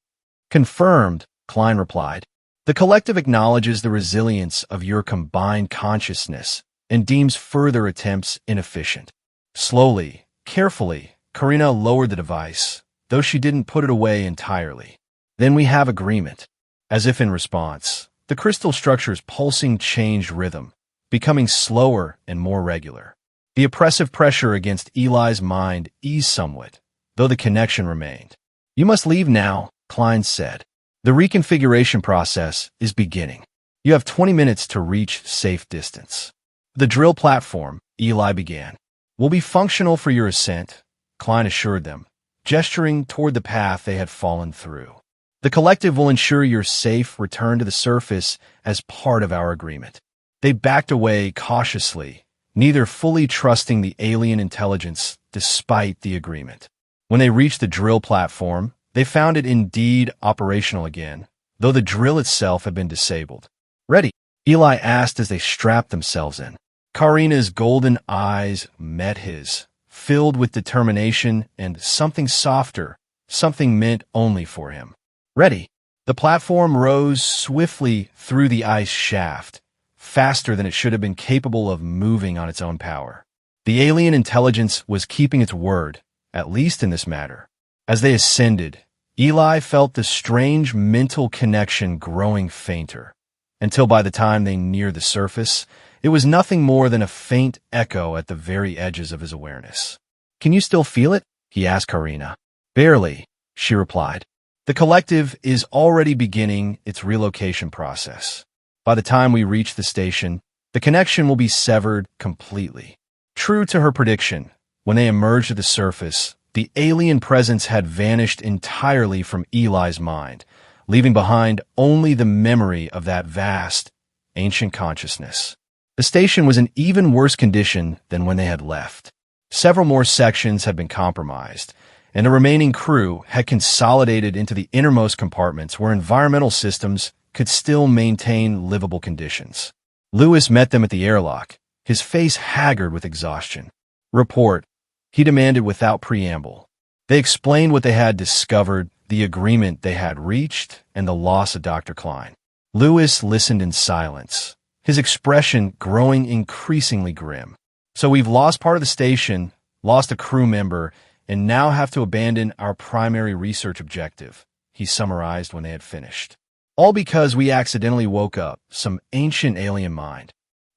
Confirmed, Klein replied. The collective acknowledges the resilience of your combined consciousness and deems further attempts inefficient. Slowly, carefully, Karina lowered the device, though she didn't put it away entirely. Then we have agreement. As if in response, the crystal structure's pulsing changed rhythm, becoming slower and more regular. The oppressive pressure against Eli's mind eased somewhat, though the connection remained. You must leave now, Klein said. The reconfiguration process is beginning. You have 20 minutes to reach safe distance. The drill platform, Eli began, will be functional for your ascent, Klein assured them, gesturing toward the path they had fallen through. The collective will ensure your safe return to the surface as part of our agreement. They backed away cautiously, neither fully trusting the alien intelligence despite the agreement. When they reached the drill platform, they found it indeed operational again, though the drill itself had been disabled. Ready? Eli asked as they strapped themselves in. Karina's golden eyes met his, filled with determination and something softer, something meant only for him. Ready. The platform rose swiftly through the ice shaft, faster than it should have been capable of moving on its own power. The alien intelligence was keeping its word, at least in this matter. As they ascended, Eli felt the strange mental connection growing fainter, until by the time they neared the surface, it was nothing more than a faint echo at the very edges of his awareness. Can you still feel it? He asked Karina. Barely, she replied. The collective is already beginning its relocation process. By the time we reach the station, the connection will be severed completely. True to her prediction, when they emerged at the surface, the alien presence had vanished entirely from Eli's mind, leaving behind only the memory of that vast, ancient consciousness. The station was in even worse condition than when they had left. Several more sections had been compromised, and the remaining crew had consolidated into the innermost compartments where environmental systems could still maintain livable conditions. Lewis met them at the airlock, his face haggard with exhaustion. Report, he demanded without preamble. They explained what they had discovered, the agreement they had reached, and the loss of Dr. Klein. Lewis listened in silence, his expression growing increasingly grim. So we've lost part of the station, lost a crew member, and now have to abandon our primary research objective, he summarized when they had finished. All because we accidentally woke up some ancient alien mind.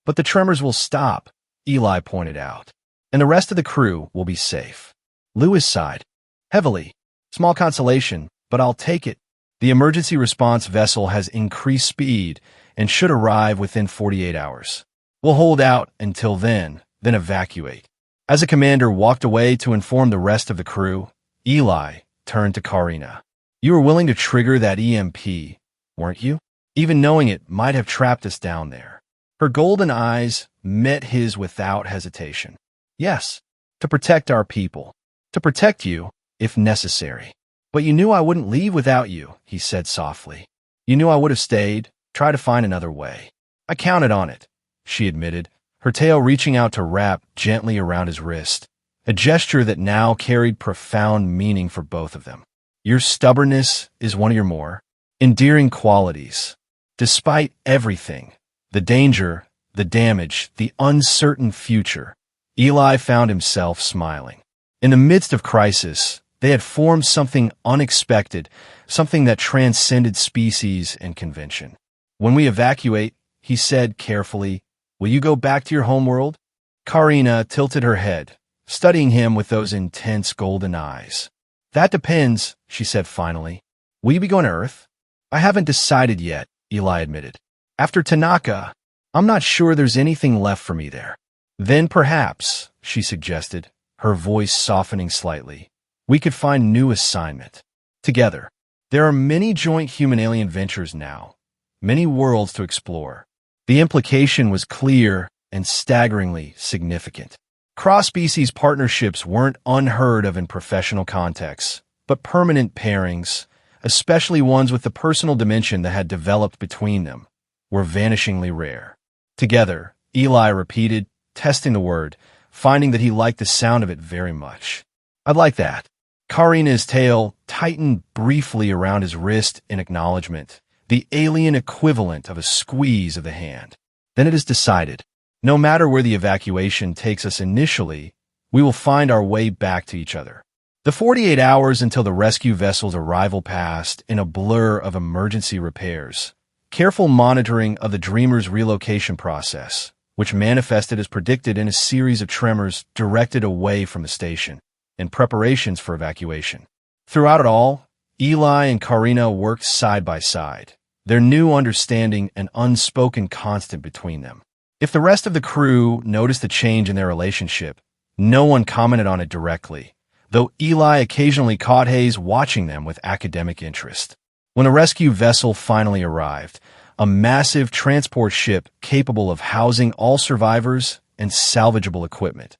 But the tremors will stop, Eli pointed out. and the rest of the crew will be safe. Lewis sighed heavily. Small consolation, but I'll take it. The emergency response vessel has increased speed and should arrive within 48 hours. We'll hold out until then evacuate. As the commander walked away to inform the rest of the crew, Eli turned to Karina. You were willing to trigger that EMP, weren't you? Even knowing it might have trapped us down there. Her golden eyes met his without hesitation. Yes, to protect our people. To protect you, if necessary. But you knew I wouldn't leave without you, he said softly. You knew I would have stayed, try to find another way. I counted on it, she admitted, her tail reaching out to wrap gently around his wrist, a gesture that now carried profound meaning for both of them. Your stubbornness is one of your more endearing qualities. Despite everything, the danger, the damage, the uncertain future, Eli found himself smiling. In the midst of crisis, they had formed something unexpected, something that transcended species and convention. When we evacuate, he said carefully, will you go back to your homeworld? Karina tilted her head, studying him with those intense golden eyes. That depends, she said finally. Will you be going to Earth? I haven't decided yet, Eli admitted. After Tanaka, I'm not sure there's anything left for me there. Then perhaps, she suggested, her voice softening slightly, we could find new assignment. Together. There are many joint human-alien ventures now, many worlds to explore. The implication was clear and staggeringly significant. Cross-species partnerships weren't unheard of in professional contexts, but permanent pairings, especially ones with the personal dimension that had developed between them, were vanishingly rare. Together, Eli repeated, testing the word, finding that he liked the sound of it very much. I'd like that. Karina's tail tightened briefly around his wrist in acknowledgement, the alien equivalent of a squeeze of the hand. Then it is decided. No matter where the evacuation takes us initially, we will find our way back to each other. The 48 hours until the rescue vessel's arrival passed in a blur of emergency repairs, careful monitoring of the Dreamer's relocation process, which manifested as predicted in a series of tremors directed away from the station, and preparations for evacuation. Throughout it all, Eli and Karina worked side by side, their new understanding an unspoken constant between them. If the rest of the crew noticed a change in their relationship, no one commented on it directly, though Eli occasionally caught Hayes watching them with academic interest. When the rescue vessel finally arrived, a massive transport ship capable of housing all survivors and salvageable equipment,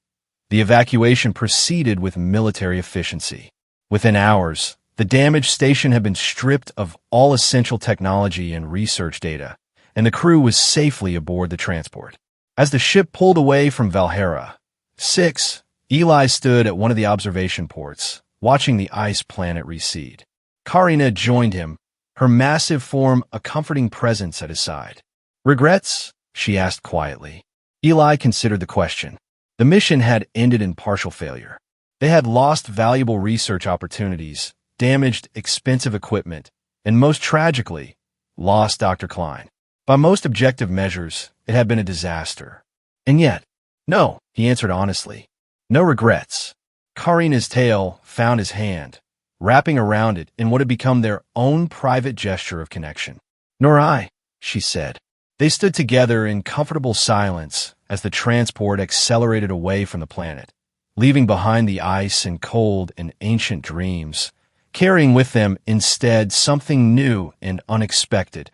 the evacuation proceeded with military efficiency. Within hours, the damaged station had been stripped of all essential technology and research data, and the crew was safely aboard the transport. As the ship pulled away from Valhera 6, Eli stood at one of the observation ports, watching the ice planet recede. Karina joined him, her massive form a comforting presence at his side. Regrets? She asked quietly. Eli considered the question. The mission had ended in partial failure. They had lost valuable research opportunities, damaged expensive equipment, and most tragically, lost Dr. Klein. By most objective measures, it had been a disaster. And yet, no, he answered honestly. No regrets. Karina's tail found his hand, wrapping around it in what had become their own private gesture of connection. Nor I, she said. They stood together in comfortable silence as the transport accelerated away from the planet, leaving behind the ice and cold and ancient dreams, carrying with them instead something new and unexpected,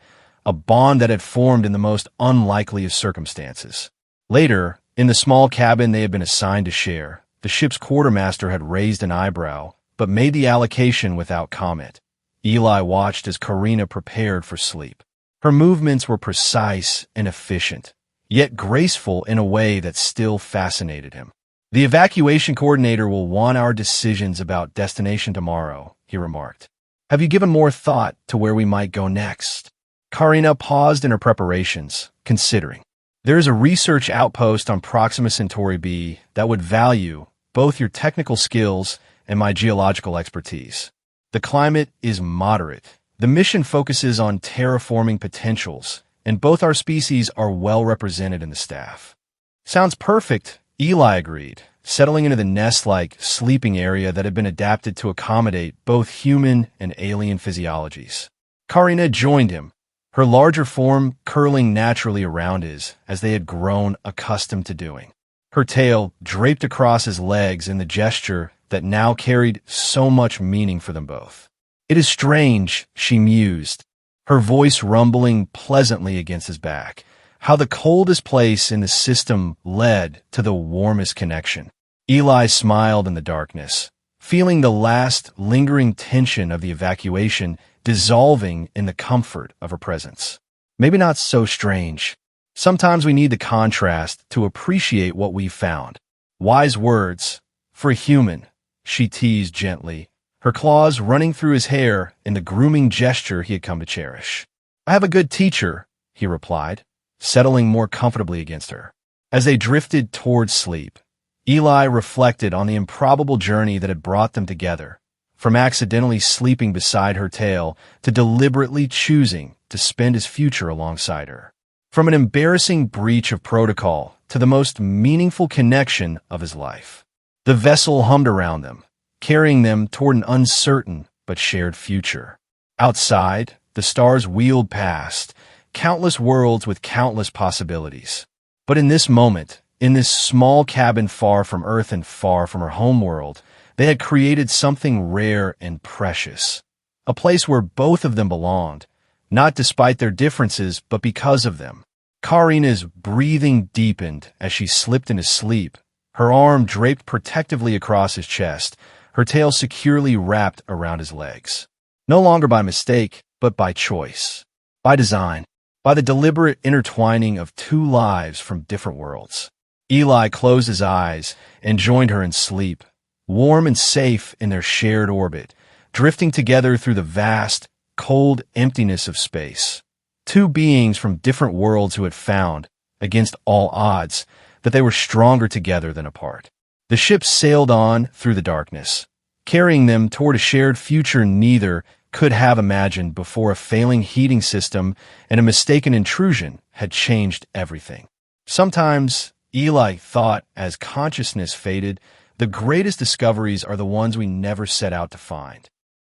a bond that had formed in the most unlikely of circumstances. Later, in the small cabin they had been assigned to share, the ship's quartermaster had raised an eyebrow, but made the allocation without comment. Eli watched as Karina prepared for sleep. Her movements were precise and efficient, yet graceful in a way that still fascinated him. The evacuation coordinator will want our decisions about destination tomorrow, he remarked. Have you given more thought to where we might go next? Karina paused in her preparations, considering. There is a research outpost on Proxima Centauri b that would value both your technical skills and my geological expertise. The climate is moderate. The mission focuses on terraforming potentials, and both our species are well represented in the staff. Sounds perfect, Eli agreed, settling into the nest-like sleeping area that had been adapted to accommodate both human and alien physiologies. Karina joined him, her larger form curling naturally around his, as they had grown accustomed to doing. Her tail draped across his legs in the gesture that now carried so much meaning for them both. "It is strange," she mused, her voice rumbling pleasantly against his back, "how the coldest place in the system led to the warmest connection." Eli smiled in the darkness, feeling the last lingering tension of the evacuation dissolving in the comfort of her presence. Maybe not so strange. Sometimes we need the contrast to appreciate what we've found. Wise words for a human, she teased gently, her claws running through his hair in the grooming gesture he had come to cherish. "I have a good teacher," he replied, settling more comfortably against her. As they drifted towards sleep, Eli reflected on the improbable journey that had brought them together, from accidentally sleeping beside her tail to deliberately choosing to spend his future alongside her. From an embarrassing breach of protocol to the most meaningful connection of his life. The vessel hummed around them, carrying them toward an uncertain but shared future. Outside, the stars wheeled past, countless worlds with countless possibilities. But in this moment, in this small cabin far from Earth and far from her homeworld, they had created something rare and precious. A place where both of them belonged, not despite their differences, but because of them. Karina's breathing deepened as she slipped into sleep, her arm draped protectively across his chest, her tail securely wrapped around his legs. No longer by mistake, but by choice, by design, by the deliberate intertwining of two lives from different worlds. Eli closed his eyes and joined her in sleep, warm and safe in their shared orbit, drifting together through the vast, cold emptiness of space. Two beings from different worlds who had found, against all odds, that they were stronger together than apart. The ship sailed on through the darkness, carrying them toward a shared future neither could have imagined before a failing heating system and a mistaken intrusion had changed everything. Sometimes, Eli thought, as consciousness faded, the greatest discoveries are the ones we never set out to find.